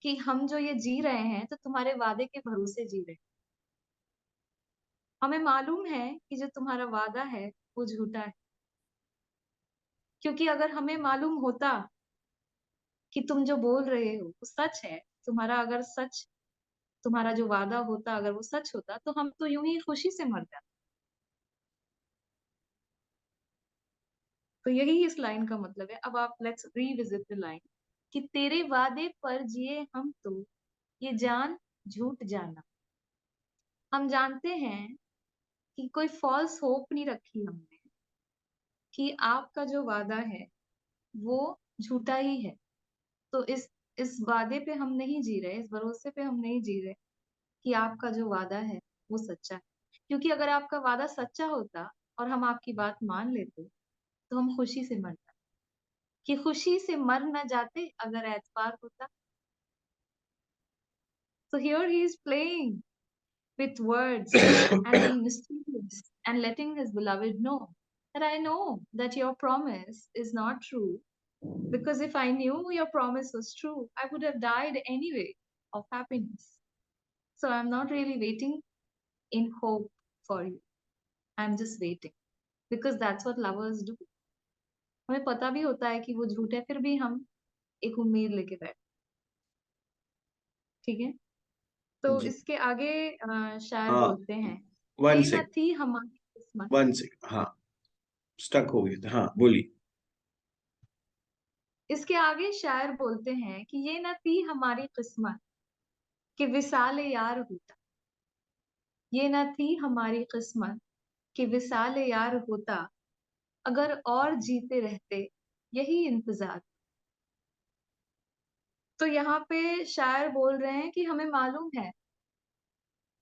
कि हम जो ये जी रहे हैं तो तुम्हारे वादे के भरोसे जी रहे हैं। हमें मालूम है कि जो तुम्हारा वादा है वो झूठा है, क्योंकि अगर हमें मालूम होता कि तुम जो बोल रहे हो वो सच है, तुम्हारा अगर सच, तुम्हारा जो वादा होता अगर वो सच होता तो हम तो यूं ही खुशी से मर जाते। तो यही इस लाइन का मतलब है। अब आप लेट्स रीविजिट द लाइन कि तेरे वादे पर जिए हम तो ये जान झूठ जाना। हम जानते हैं कि कोई फॉल्स होप नहीं रखी हमने कि आपका जो वादा है वो झूठा ही है। तो इस वादे पे हम नहीं जी रहे, इस भरोसे पे हम नहीं जी रहे कि आपका जो वादा है वो सच्चा है, क्योंकि अगर आपका वादा सच्चा होता और हम आपकी बात मान लेते तो हम खुशी से मर जाते, कि खुशी से मर न जाते अगर एतबार होता। So here he is playing with words and being mysterious and letting his beloved know that I know that your promise is not true, because if I knew your promise was true, I would have died anyway of happiness. So I'm not really waiting in hope for you. I'm just waiting because that's what lovers do. हमें पता भी होता है कि वो झूठ है, फिर भी हम एक उम्मीद लेके बैठ। ठीक है, तो जी, इसके आगे शायर हाँ, बोलते हैं वन ये न सेक थी हमारी किस्मत। वन सेक, हाँ, स्टक हो गया था, हाँ, बोलिए। इसके आगे शायर बोलते हैं कि ये न थी हमारी किस्मत कि विसाल यार होता। ये न थी हमारी किस्मत कि विसाल यार होता अगर और जीते रहते यही इंतजार। तो यहाँ पे शायर बोल रहे हैं कि हमें मालूम है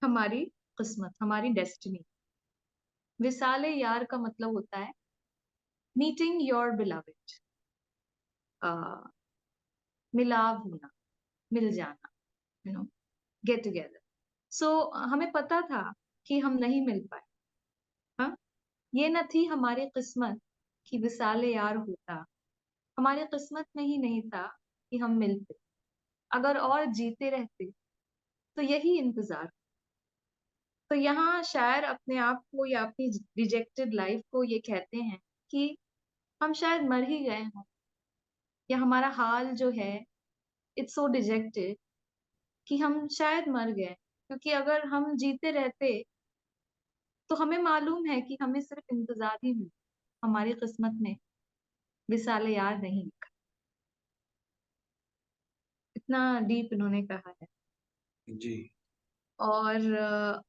हमारी किस्मत, हमारी डेस्टिनी, विसाले यार का मतलब होता है मीटिंग योर बिलवेड, मिलाव होना, मिल जाना, यू नो, गेट टुगेदर। सो हमें पता था कि हम नहीं मिल पाए। हाँ, ये न थी हमारी किस्मत कि विसाले यार होता, हमारी किस्मत में ही नहीं था कि हम मिलते। अगर और जीते रहते तो यही इंतजार। तो यहाँ शायर अपने आप को या अपनी रिजेक्टेड लाइफ को ये कहते हैं कि हम शायद मर ही गए हों, या हमारा हाल जो है इट्स सो डिजेक्टेड कि हम शायद मर गए, क्योंकि अगर हम जीते रहते तो हमें मालूम है कि हमें सिर्फ इंतजार ही मिला, हमारी किस्मत में विसाले यार नहीं लिखा। इतना डीप इन्होंने कहा है। जी। और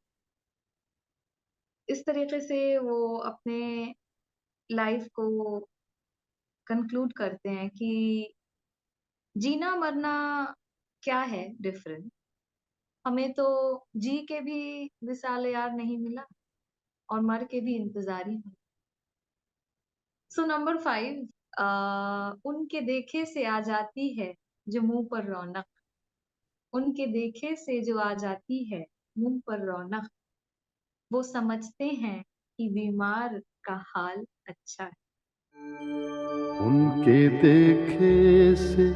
इस तरीके से वो अपने लाइफ को कंक्लूड करते हैं कि जीना मरना क्या है डिफरेंट, हमें तो जी के भी विसाल यार नहीं मिला और मर के भी इंतजार ही मिला। सो नंबर 5, उनके देखे से आ जाती है जो मुंह पर रौनक, उनके देखे से जो आ जाती है मुंह पर रौनक, वो समझते हैं कि बीमार का हाल अच्छा है। उनके देखे से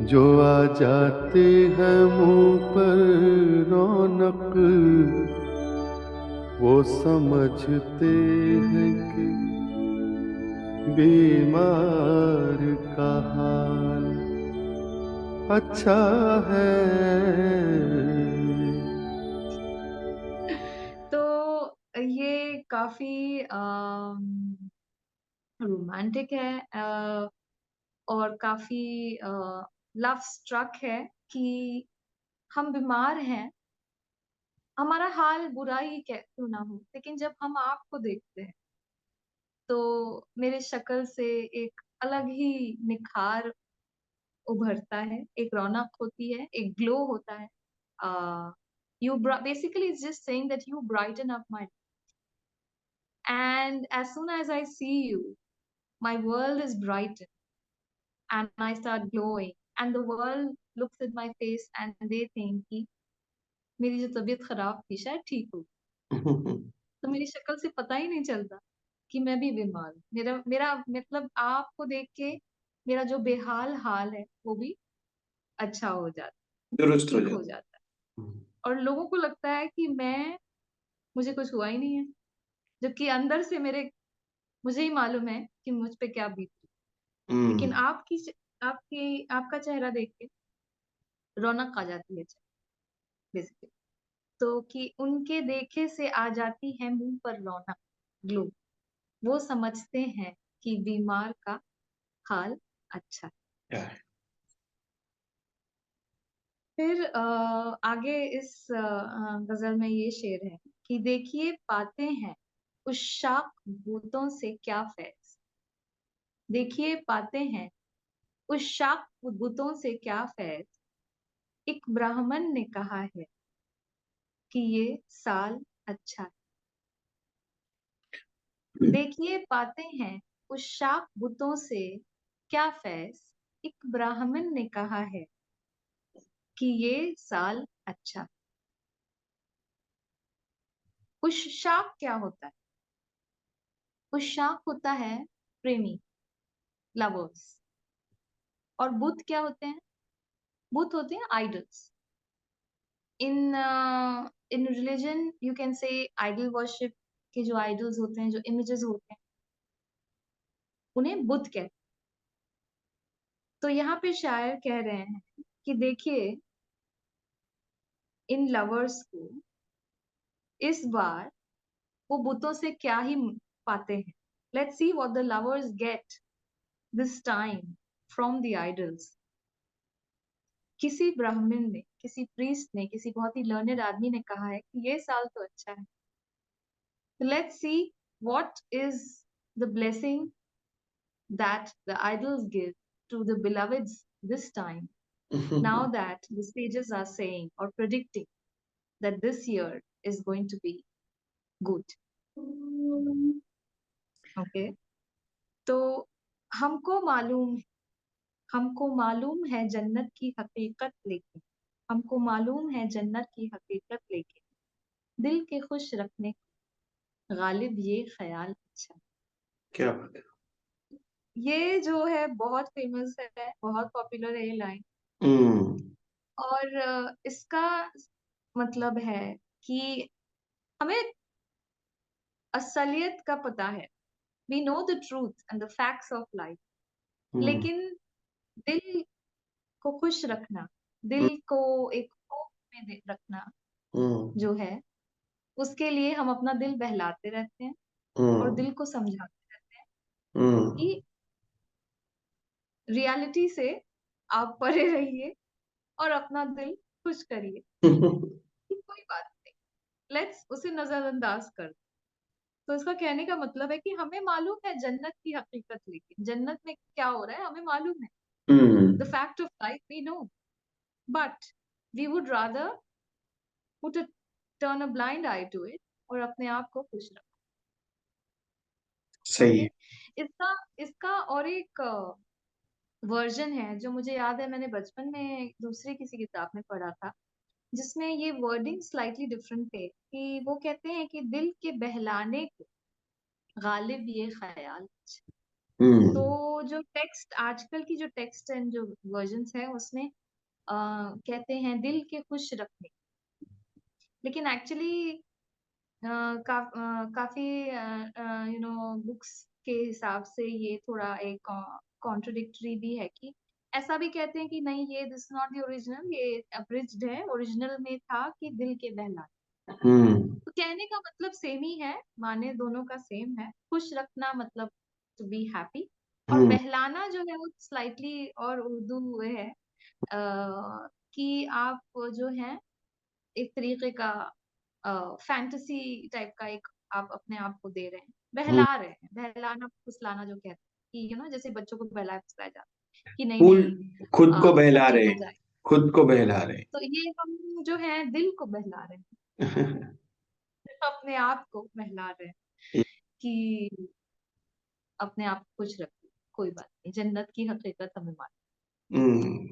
जो आ जाते हैं मुंह पर रौनक, वो समझते हैं कि बीमार का हाल अच्छा है। तो ये काफी रोमांटिक है, और काफी लव स्ट्रक है कि हम बीमार हैं, हमारा हाल बुरा ही क्यों ना हो, लेकिन जब हम आपको देखते हैं तो मेरे शक्ल से एक अलग ही निखार उभरता है, एक रौनक होती है, एक ग्लो होता है। You basically it's just saying that you brighten up my, and as soon as I see you, my world is brightened and I start glowing, and the world looks at my face and they think कि मेरी जो तबीयत खराब थी शायद ठीक हो, तो मेरी शक्ल से पता ही नहीं चलता कि मैं भी बीमार हूँ। मेरा मेरा मतलब आपको देख के मेरा जो बेहाल हाल है वो भी अच्छा हो जाता, दुरुस्त हो ठीक हो जाता। जाता है, और लोगों को लगता है कि मुझे कुछ हुआ ही नहीं है, जबकि अंदर से मुझे ही मालूम है कि मुझ पे क्या बीत रही है। लेकिन आपका चेहरा देख के रौनक आ जाती है बेसिकली। तो कि उनके देखे से आ जाती है मुंह पर रौनक, ग्लो, वो समझते हैं कि बीमार का हाल अच्छा है। Yeah. फिर आगे इस गजल में ये शेर है कि देखिए पाते हैं उस शाख बूतों से क्या फैज, देखिए पाते हैं उस शाख बूतों से क्या फैज, एक ब्राह्मण ने कहा है कि ये साल अच्छा है। देखिए पाते हैं उस शाख बुतों से क्या फैज, एक ब्राह्मण ने कहा है कि ये साल अच्छा है। उस शाख क्या होता है? उस शाख होता है प्रेमी, लवर्स। और बुत क्या होते हैं? बुत होते हैं idols. In religion you can say idol worship के जो आइडल्स होते हैं, जो इमेजेस होते हैं, उन्हें बुत कहते हैं। तो यहाँ पे शायर कह रहे हैं कि देखिए इन लवर्स को इस बार वो बुतों से क्या ही पाते हैं। Let's see what the lovers get this time from the idols. किसी ब्राह्मण ने, किसी प्रीस्ट ने, किसी बहुत ही लर्नेड आदमी ने कहा है कि ये साल तो अच्छा है। Let's see what is the blessing that the idols give to the beloveds this time, now that the sages are saying or predicting that this year is going to be good. Okay, तो हमको मालूम हमको मालूम है जन्नत की हकीकत, लेकिन हमको मालूम है जन्नत की हकीकत, लेकिन दिल के खुश रखने गालिब ये ख्याल अच्छा। क्या बात है। ये जो है बहुत फेमस है, बहुत पॉपुलर है ये लाइन। हम्म और इसका मतलब है कि हमें असलियत का पता है, we know the truth and the facts of life, hmm लेकिन दिल को खुश रखना, हम्म दिल को एक होप में रखना हम्म जो है, उसके लिए हम अपना दिल बहलाते रहते हैं और हम्म दिल को समझाते रहते हैं हम्म कि रियलिटी से आप परे रहिए और अपना दिल खुश करिए, कि कोई बात नहीं, लेट्स उसे नजरअंदाज कर। तो इसका कहने का मतलब है कि हमें मालूम है जन्नत की हकीकत, लेकिन जन्नत में क्या हो रहा है हमें मालूम है, the hmm fact of life we know, but we would rather put a turn a blind eye to it और अपने आप को खुश रखो। सही ओके, है। इसका इसका और एक वर्जन है जो मुझे याद है, मैंने बचपन में दूसरी किसी किताब में पढ़ा था, जिसमें ये वर्डिंग स्लाइटली डिफरेंट थे, कि वो कहते हैं कि दिल के बहलाने को गालिब ये ख्याल। तो हम्म जो टेक्स्ट आजकल की जो टेक्स्ट एंड जो वर्जन्स है उसमें कहते हैं दिल के खुश रखने, लेकिन एक्चुअली काफी बुक्स के हिसाब से ये थोड़ा एक कॉन्ट्रडिक्टरी भी है, कि ऐसा भी कहते हैं कि नहीं, ये दिस नॉट द ओरिजिनल, ये अब्रिज्ड है, ओरिजिनल में था कि दिल के बहलाने। हम्म तो कहने का मतलब सेम ही है, माने दोनों का सेम है, खुश रखना मतलब टू बी हैप्पी, और हम्म बहलाना जो है वो स्लाइटली और उर्दू हुए है, कि आप जो है एक तरीके का फैंटेसी टाइप का एक आप अपने आप को दे रहे हैं, हम्म बहला रहे हैं, बहलाना फुसलाना जो कहते हैं, कि जैसे बच्चों को बहलाया फुसलाया जाता है कि नहीं फूल नहीं, खुद को सब बहला ठीक रहे हो हैं, जाए। खुद को बहला रहे तो ये हम जो है दिल को बहला रहे हैं, हैं। अपने आप को बहला रहे हैं, कि अपने आप को खुश रखिए, कोई बात नहीं, जन्नत की हकीकत हमें मालूम, हम्म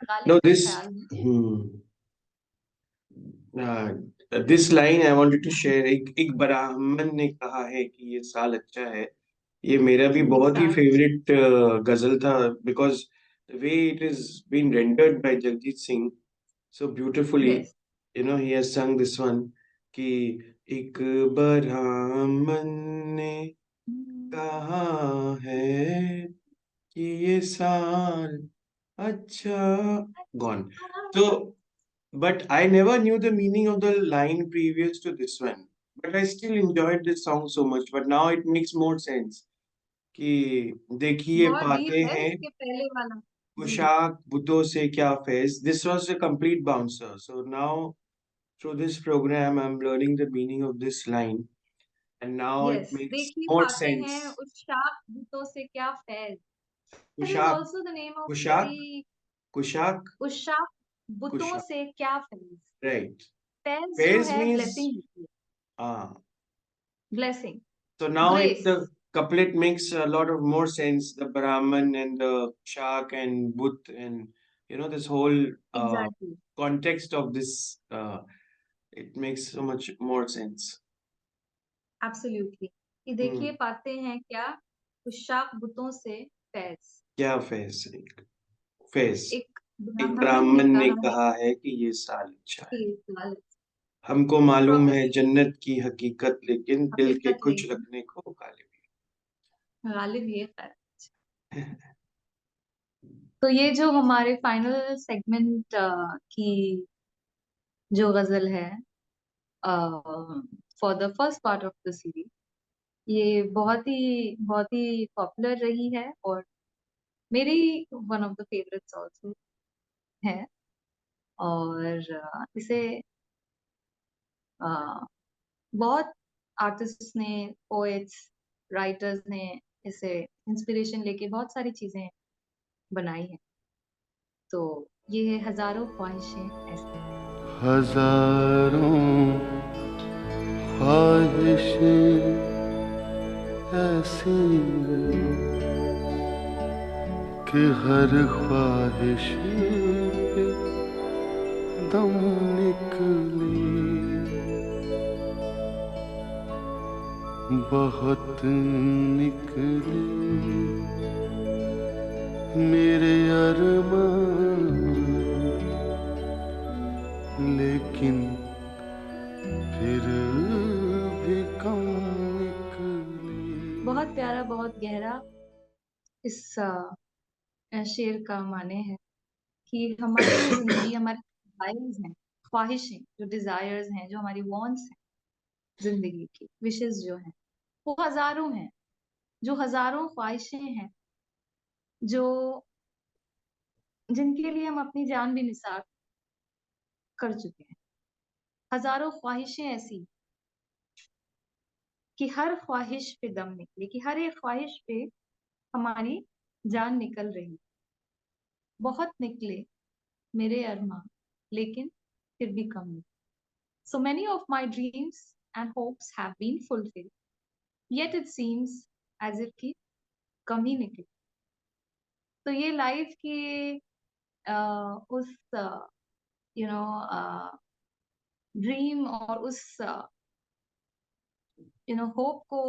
गालिब no ये this ख्याल है। uh, this line I wanted to share, एक ब्राह्मण ने कहा है कि ये साल अच्छा है। ये मेरा भी ये बहुत ही साल फेवरेट गजल था, because the way it is been rendered by Jagjit Singh so beautifully, yes, he has sung this one कि एक ब्राह्मण ने कहा है कि ये साल अच्छा gone. So but I never knew the meaning of the line previous to this one, but I still enjoyed this song so much, but now it makes more sense कि देखिए बहुत पाते डीप है हैं इसके पहले वाला। जी, पोशाक बुतों से क्या Faiz. This was a complete bouncer, so now through this program I'm learning the meaning of this line, and now it yes, makes देखिए more पाते हैं sense। उस शाख बूतों से क्या फैज, दिस इज पोशाक आल्सो द नेम ऑफ पोशाक वेरी, पोशाक उस शाख बुतों पोशाक, से क्या फैज, right। फैज जो Fez है means ब्लेसिंग होती है, ah blessing, so now grace, the couplet makes a lot of more sense. The Brahman and the Shak and Buddh and this whole exactly, context of this, it makes so much more sense. Absolutely, कि Hmm. देखिए पाते हैं क्या उस शाख बुतों से फैज। क्या फैज एक एक ब्राह्मण ने ब्राह्मण ने कहा है कहा है कि ये साल अच्छा है। कि साल हमको मालूम है प्रोफेसी, जन्नत की हकीकत, लेकिन दिल के हकीकत खुश लेकिन रखने को गालिब गालिब ये है। है। तो ये जो हमारे फाइनल सेगमेंट की जो गजल है for the first part of the series, ये बहुत ही पॉपुलर रही है और मेरी one of the favourites also है। और इसे uh, बहुत आर्टिस्ट ने, पोएट्स, राइटर्स ने इसे इंस्पिरेशन लेके बहुत सारी चीजें बनाई हैं। तो ये है हजारों ख्वाहिशें ऐसे। हजारों ख्वाहिशें ऐसी कि हर ख्वाहिश पे दम निकले, बहुत निकले मेरे अरमान, लेकिन फिर भी कम निकले। बहुत प्यारा, बहुत गहरा इस शेर का माने है कि हमारी जो जिंदगी, हमारे डिजायर्स हैं, ख्वाहिशें, जो डिजायर्स हैं, जो हमारी वांट्स हैं जिंदगी की, विशेस जो हैं, वो हजारों हैं, जो हजारों ख्वाहिशें हैं, जो जिनके लिए हम अपनी जान भी निसार कर चुके हैं। हजारों ख्वाहिशें ऐसी कि हर ख्वाहिश पे दम निकले, कि हर एक ख्वाहिश पे हमारी जान निकल रही। बहुत निकले मेरे अरमान, लेकिन फिर भी कम निकले। So many of my dreams and hopes have been fulfilled, yet it seems as if कि कम ही निकले। तो ये लाइफ की उस ड्रीम और उस होप को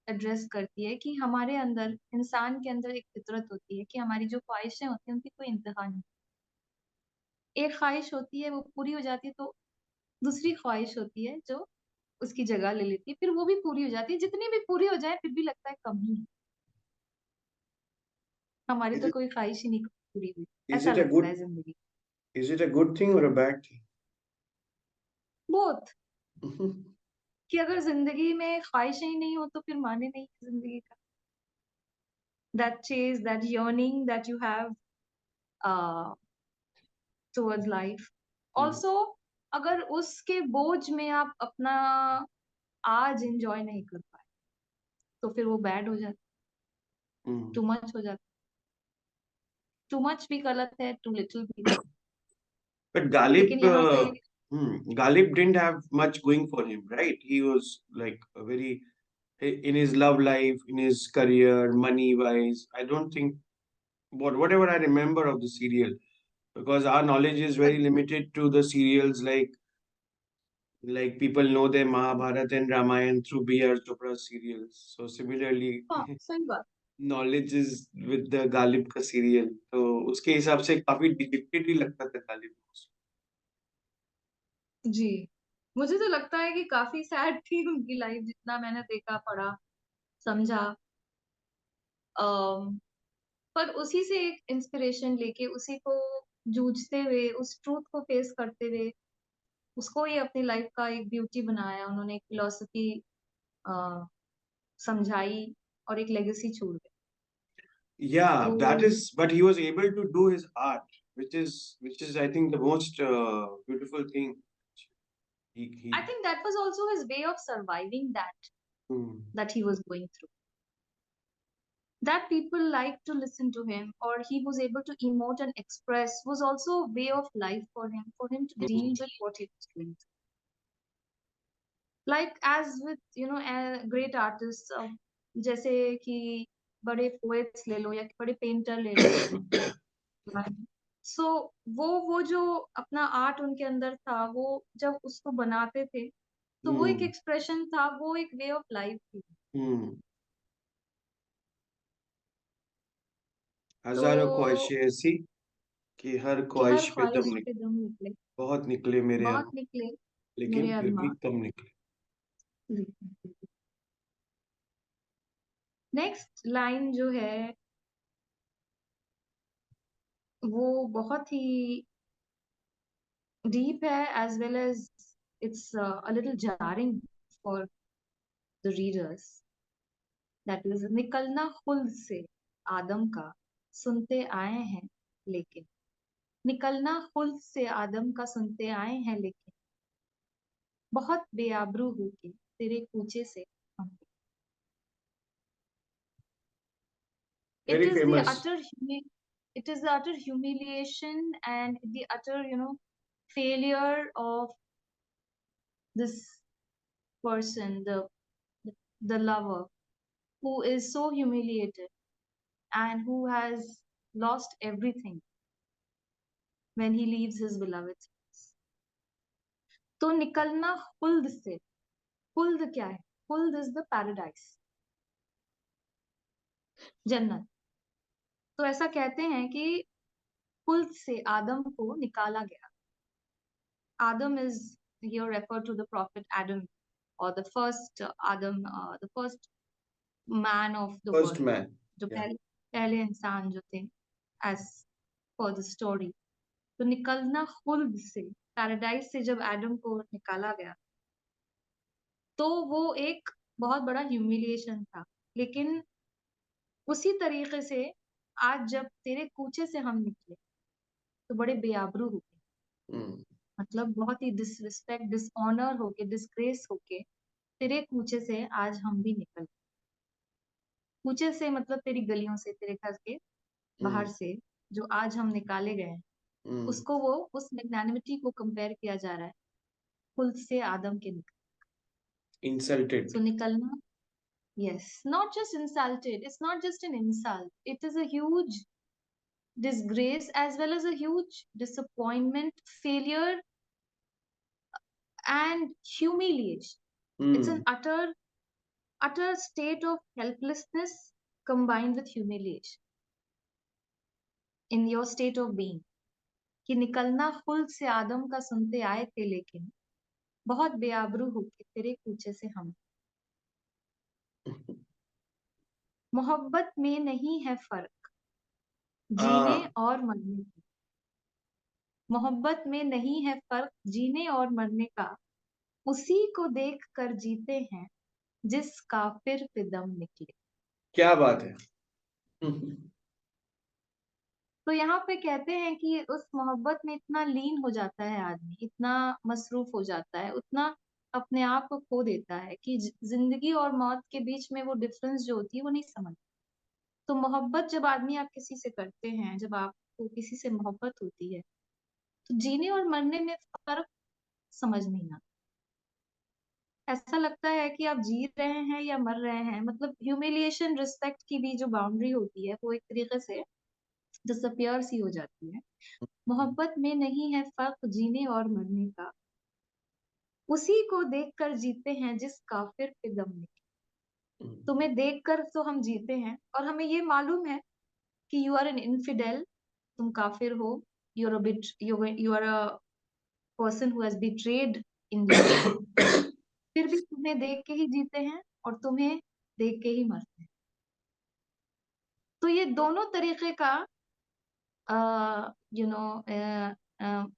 एड्रेस करती है कि हमारे अंदर, इंसान के अंदर एक फितरत होती है कि हमारी जो ख्वाहिशें होती हैं उनकी कोई इंतहा नहीं। एक ख्वाहिश होती है, वो पूरी हो जाती है तो दूसरी ख्वाहिश होती है जो उसकी जगह ले लेती है, फिर वो भी पूरी हो जाती है। जितनी भी पूरी हो जाए फिर भी लगता है कम ही है, हमारी Is तो it, कोई ख्वाहिश ही नहीं पूरी हुई, is ऐसा it a लगता good है जिंदगी। is it a good thing or a bad बहुत thing? कि अगर जिंदगी में ख्वाहिशें ही नहीं हो तो फिर माने नहीं जिंदगी का। That chase, that yearning that you have towards life. Also अगर उसके बोझ में आप अपना आज एंजॉय नहीं कर पाए तो फिर वो बैड हो जाता, टू मच हो जाता। टू मच भी गलत है, टू लिटिल भी गलत। But लेकिन यहाँ पे Galib didn't have much going for him, right? He was like a very in his love life, in his career, money wise. I don't think whatever I remember of the serial, because our knowledge is very limited to the serials like people know their Mahabharata and Ramayana through B.R. Chopra serials. So similarly, हाँ सही बात। knowledge is with the Galib का serial. तो उसके हिसाब से काफी डिजिटेड ही लगता था गालिब को। जी, मुझे तो लगता है कि काफी सैड थी उनकी लाइफ, जितना मैंने देखा, पढ़ा, समझा। अम, पर उसी से एक इंस्पिरेशन लेके, उसी को जूझते हुए, उस ट्रूथ को फेस करते हुए, उसको ही अपनी लाइफ का एक ब्यूटी बनाया उन्होंने, एक फिलोसफी समझाई और एक लेगेसी छोड़ गए। Yeah, that तो is, but he was able to do his art, which is I think the most beautiful thing. I He think that was also his way of surviving hmm. that he was going through. That people liked to listen to him, or he was able to emote and express, was also a way of life for him to deal with what he was going through. Like as with great artists, जैसे कि बड़े poets ले लो या बड़े painter ले लो। सो वो जो अपना आर्ट उनके अंदर था, वो जब उसको बनाते थे तो वो एक Hmm. एक्सप्रेशन था, वो एक वे ऑफ लाइफ थी। Hmm. तो हजारों ख्वाहिशें ऐसी कि हर कि हर ख्वाहिश पे दम ख्वाहिश निकले, पे दम निकले, बहुत निकले मेरे बहुत यहाँ, निकले मेरे लेकिन फिर भी अरमान। कम निकले। नेक्स्ट लाइन जो है वो बहुत ही डीप है, as well as it's a little jarring for the readers. That is, निकलना खुल्द से आदम का सुनते आए हैं लेकिन, निकलना खुल्द से आदम का सुनते आए हैं लेकिन, बहुत बेआबरू होके तेरे कूचे से हम। It Very is the famous. it is the utter humiliation and the utter failure of this person, the lover, who is so humiliated and who has lost everything when he leaves his beloved spouse. तो निकलना खुल्द से, खुल्द क्या है? खुल्द is the paradise, जन्नत। तो ऐसा कहते हैं कि खुल्द से आदम को निकाला गया। आदम is here referred to the prophet Adam, or the first Adam, the first man of the First world, man. जो Yeah. पहले इंसान जो थे, as per the story। तो निकलना खुल्द से, पैराडाइज से जब एडम को निकाला गया, तो वो एक बहुत बड़ा ह्यूमिलिएशन था। लेकिन उसी तरीके से आज जब तेरे कूचे से हम निकले, तो बड़े बेआबरू हो गए, Mm. मतलब बहुत ही डिसरिस्पेक्ट, डिसऑनर होके, डिसग्रेस होके तेरे कूचे से आज हम भी निकल गए। कूचे से मतलब तेरी गलियों से, तेरे घर के बाहर से जो आज हम निकाले गए हैं, Mm. उसको वो उस मैग्नानिमिटी को कंपेयर किया जा रहा है खुल्द से आदम के निकल। Insulted. So निकलना, yes, not just insulted, it's not just an insult, it is a huge disgrace as well as a huge disappointment, failure and humiliation. It's an utter state of helplessness combined with humiliation in your state of being। कि निकलना खुल्द से आदम का सुनते आए थे, लेकिन बहुत बेआबरू होके तेरे कूचे से हम। मोहब्बत में नहीं है फर्क जीने और मरने का, मोहब्बत में नहीं है फर्क जीने और मरने का, उसी को देख कर जीते हैं जिस काफिर पे दम निकले। क्या बात है। तो यहाँ पे कहते हैं कि उस मोहब्बत में इतना लीन हो जाता है आदमी, इतना मसरूफ हो जाता है, उतना अपने आप को खो देता है कि जिंदगी और मौत के बीच में वो डिफरेंस जो होती है वो नहीं समझता। तो मोहब्बत जब आदमी आप किसी से करते हैं, जब आपको किसी से मोहब्बत होती है, तो जीने और मरने में फर्क समझ नहीं आता। ऐसा लगता है कि आप जी रहे हैं या मर रहे हैं, मतलब ह्यूमिलिएशन, रिस्पेक्ट की भी जो बाउंड्री होती है वो एक तरीके से डिसअपियर सी हो जाती है। मोहब्बत में नहीं है फर्क जीने और मरने का, उसी को देखकर जीते हैं जिस काफिर पे दम निकले। तुम्हें देखकर तो हम जीते हैं, और हमें ये मालूम है कि यू आर एन इनफिडेल, तुम काफिर हो, you are a person who has betrayed India. फिर भी तुम्हें देख के ही जीते हैं और तुम्हें देख के ही मरते हैं। तो ये दोनों तरीके का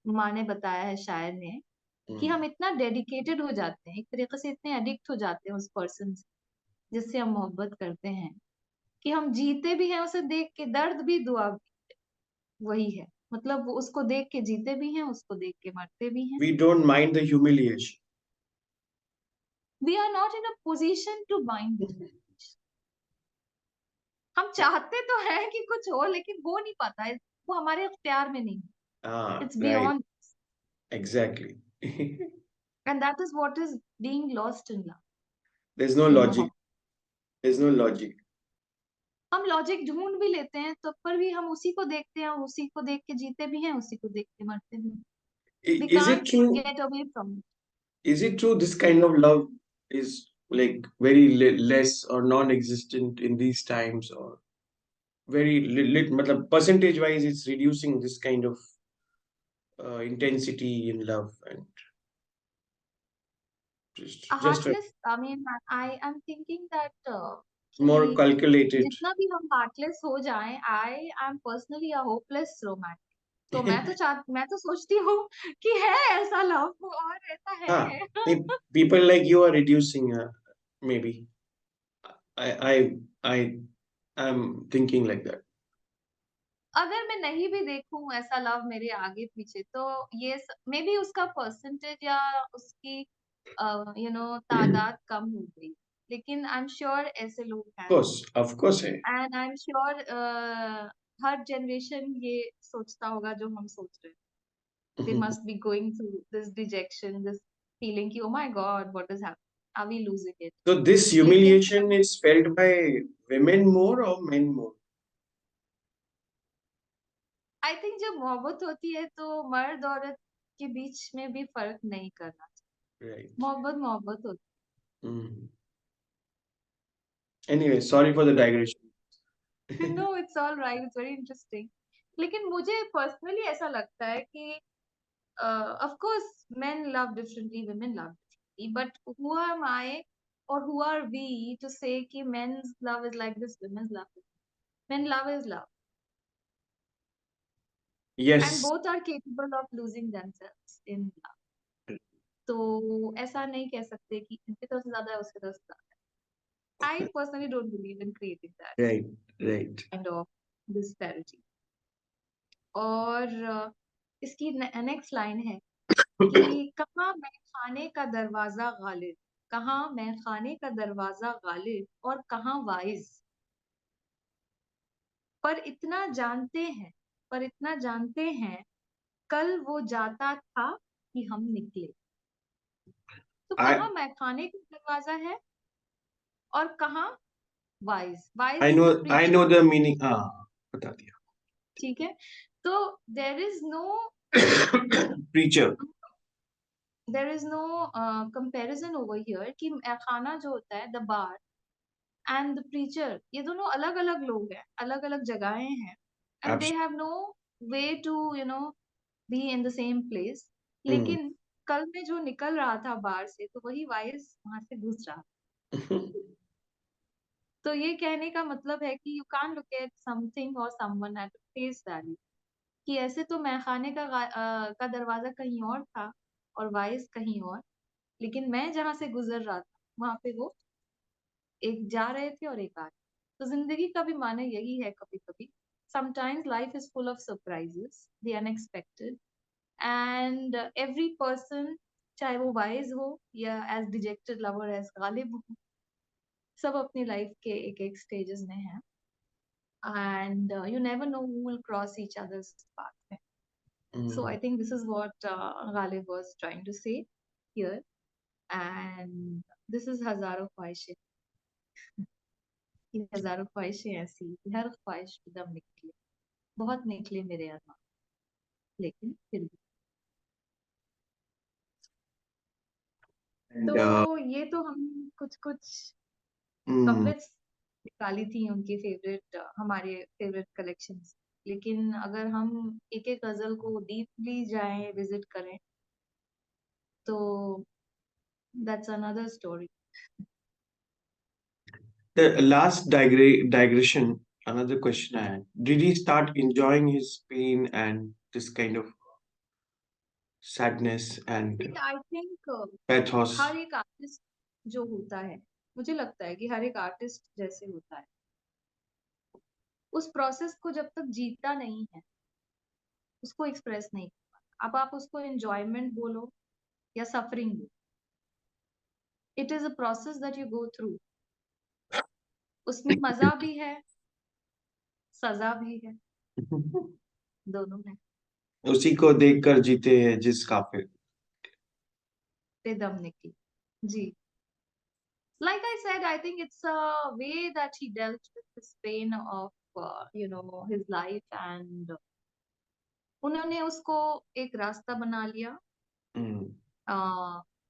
माने बताया है शायर ने, कि हम इतना डेडिकेटेड हो जाते हैं, एक तरीके से इतने एडिक्ट हो जाते हैं उस पर्सन से जिससे हम मोहब्बत करते हैं, कि हम जीते भी हैं उसे देख के, दर्द भी दुआ भी वही है। मतलब वो उसको देख के जीते भी हैं, उसको देख के मरते भी हैं। We don't mind the humiliation. We are not in a position to mind it. हम चाहते तो हैं कि कुछ हो, लेकिन हो नहीं पाता है, वो हमारे इख्तियार में नहीं। It's Right. beyond, Exactly. and that is what is being lost in love. There's no in logic. मोहब्बत। There's no logic. हम लॉजिक ढूंढ भी लेते हैं, तो पर भी हम उसी को देखते हैं, उसी को देख के जीते भी हैं, उसी को देख के मरते भी हैं। We Is it can't true? get away from it. Is it true this kind of love is like very less or non-existent in these times, or very matlab percentage wise it's reducing this kind of intensity in love, and just Heartless, I mean, I am thinking that more कि calculated. जितना भी हम heartless हो जाएं, I am personally a hopeless romantic. तो मैं तो सोचती हूँ कि है ऐसा लव, और ऐसा है। People like you are reducing maybe. I'm thinking like that. अगर मैं नहीं भी देखूं ऐसा लव मेरे आगे पीछे, तो ये मे बी उसका परसेंटेज या उसकी तादाद कम हो गई, लेकिन आई एम श्योर ऐसे लोग हैं, Of course है. And I am sure her generation ये सोचता होगा जो हम सोच रहे हैं। They must be going through this dejection, this feeling कि oh my god, what is happening? Are we losing it? So this humiliation is felt by women more or men more? I think जब मोहब्बत होती है तो मर्द औरत के बीच में भी फर्क नहीं करना चाहिए। Right. मोहब्बत होती Anyway, sorry for the digression. है। No it's all right, it's very interesting. लेकिन मुझे पर्सनली ऐसा लगता है कि of course men love differently, women love differently, but who am I or who are we to say कि men's love is like this, women's love is, men love is love, and Yes. both are capable of losing themselves in love. तो ऐसा नहीं कह सकते कि इनकी तरफ से ज्यादा है उसकी तरफ से ज्यादा है। I personally don't believe in creating that Right. Right. kind of disparity. और इसकी नेक्स्ट लाइन है कि कहाँ मैं खाने का दरवाजा गालिब, कहाँ मैं खाने का दरवाजा गालिब और कहाँ वाइज, पर इतना जानते हैं कल वो जाता था कि हम निकले। तो I कहाँ मैं खाने का दरवाजा है और कहाँ wise, wise I is know the I know the meaning. बता दिया. ठीक है। तो there is no Preacher. Comparison over here कि खाना जो होता है the bar and the preacher, ये दोनों अलग अलग लोग हैं, अलग अलग जगहें हैं, and they have no way to be in the same place. लेकिन कल में जो निकल रहा था बार से तो वही वाइज वहां से घुस रहा था। तो ये कहने का मतलब है कि you can't look at something और समवन एट फेस वैल्यू, कि ऐसे तो मैं खाने का दरवाजा कहीं और था और वाइज कहीं और, लेकिन मैं जहां से गुजर रहा था वहां पे वो एक जा रहे थे और एक आ रहे थे। तो जिंदगी का भी माने यही है कभी कभी। Sometimes life is full of surprises, the unexpected, and every person, चाहे वो वाइज हो या as dejected lover as Ghalib हो, सब अपनी लाइफ के एक एक स्टेजेस में हैं, and you never know who will cross each others path. So I think this is what Ghalib was trying to say here, and this is हजारों ख्वाहिशें, कि हजारों ख्वाहिशें ऐसी कि हर ख्वाहिश पे दम निकले, बहुत निकले मेरे अरमान, लेकिन फिर भी। And तो ये तो हम कुछ कपलेट्स निकाली थी उनके फेवरेट, हमारे फेवरेट कलेक्शंस। लेकिन अगर हम एक एक गजल को डीपली जाएं, विजिट करें, तो that's another story. the last digression, another question I had. Did he start enjoying his pain and this kind of sadness and I think pathos? हर एक आर्टिस्ट जो होता है, मुझे लगता है कि हर एक आर्टिस्ट जैसे होता है, उस प्रोसेस को जब तक जीता नहीं है उसको एक्सप्रेस नहीं कर पाता। अब आप उसको एंजॉयमेंट बोलो या सफरिंग बोलो, it is a process that you go through. उसमें मजा भी है, सजा भी है, दोनों है। उसी को देखकर जीते हैं जिस काफिर. पे दम निकली। जी, like I said, I think it's a way that he dealt with his pain of his life, and उन्होंने उसको एक रास्ता बना लिया,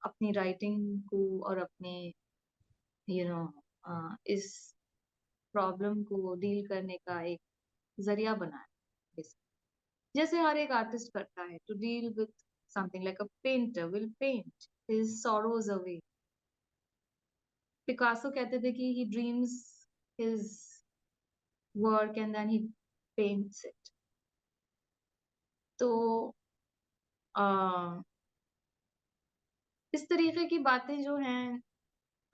अपनी राइटिंग को और अपने इस प्रॉब्लम को डील करने का एक जरिया बनाया। जैसे हर एक आर्टिस्ट करता है to deal with something, like a painter will paint his sorrows away. Picasso कहते थे कि he dreams his work and then he paints it. तो इस तरीके की बातें जो हैं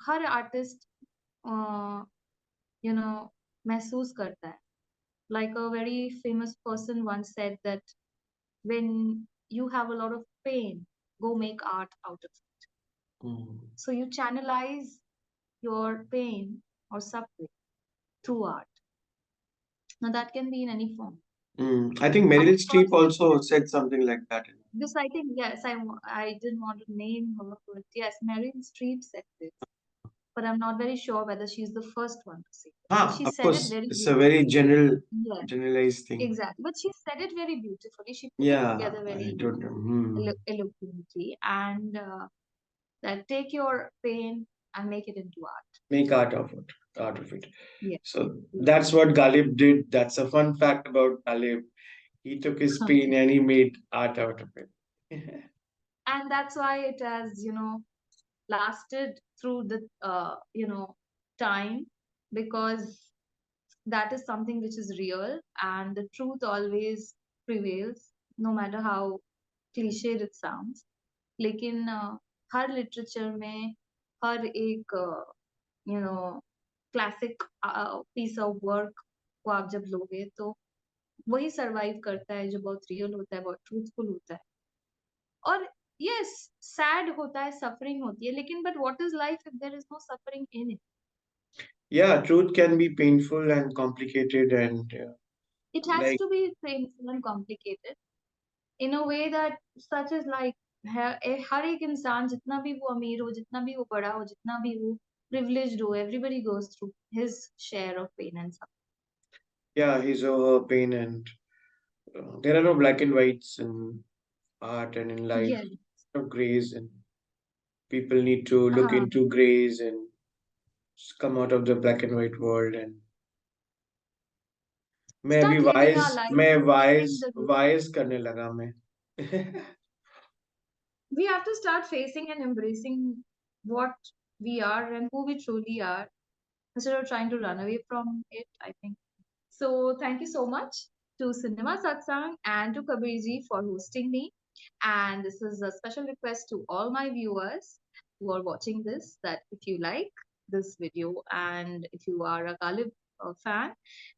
हर आर्टिस्ट महसूस करता है। Like a very famous person once said that when you have a lot of pain, go make art out of it. So you channelize your pain or suffering through art. Now that can be in any form. I think Meryl And Streep first also said something like that. this, I think, yes, I didn't want to name her, but yes, Meryl Streep said this, but I'm not very sure whether she's the first one to say it. But she Of said it course, very it's a very beautifully. Yes, generalized thing. exactly. But she said it very beautifully. She put it Yeah, together I very don't know. eloquently, and that take your pain and make it into art. Make art of it. Art of it. Yeah. So that's what Ghalib did. That's a fun fact about Ghalib. He took his pain and he made art out of it. And that's why it has, lasted through the, time, because that is something which is real and the truth always prevails, no matter how cliched it sounds. लेकिन हर literature में हर एक classic piece of work को आप जब लोगे तो वही survive करता है जो बहुत रियल होता है, बहुत ट्रूथफुल होता है। और यस, सैड होता है, सफरिंग होती है, लेकिन but what is life if there is no suffering in it? Yeah, truth can be painful and complicated and It has like to be painful and complicated in a way that such as like हर एक इंसान, जितना भी वो अमीर हो, जितना भी वो बड़ा हो, जितना भी वो privileged हो, everybody goes through his share of pain and suffering. yeah, his or her pain and there are no black and whites in art and in life. Yes. No grays and people need to look हाँ, into grays and come out of the black and white world and start living our life, मैं facing the wise करने लगा मैं we have to start facing and embracing what we are and who we truly are instead of trying to run away from it, I think. So thank you so much to Cinema Satsang and to Kabirji for hosting me. And this is a special request to all my viewers who are watching this, that if you like this video and if you are a Ghalib fan,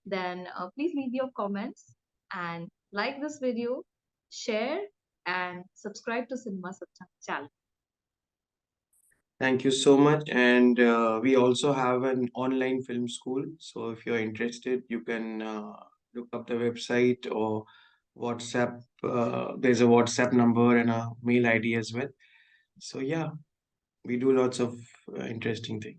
then please leave your comments and like this video, share and subscribe to Cinema Satsang channel. Thank you so much. And we also have an online film school. So if you're interested, you can look up the website or WhatsApp. There's a WhatsApp number and a mail ID as well. So yeah, we do lots of interesting things.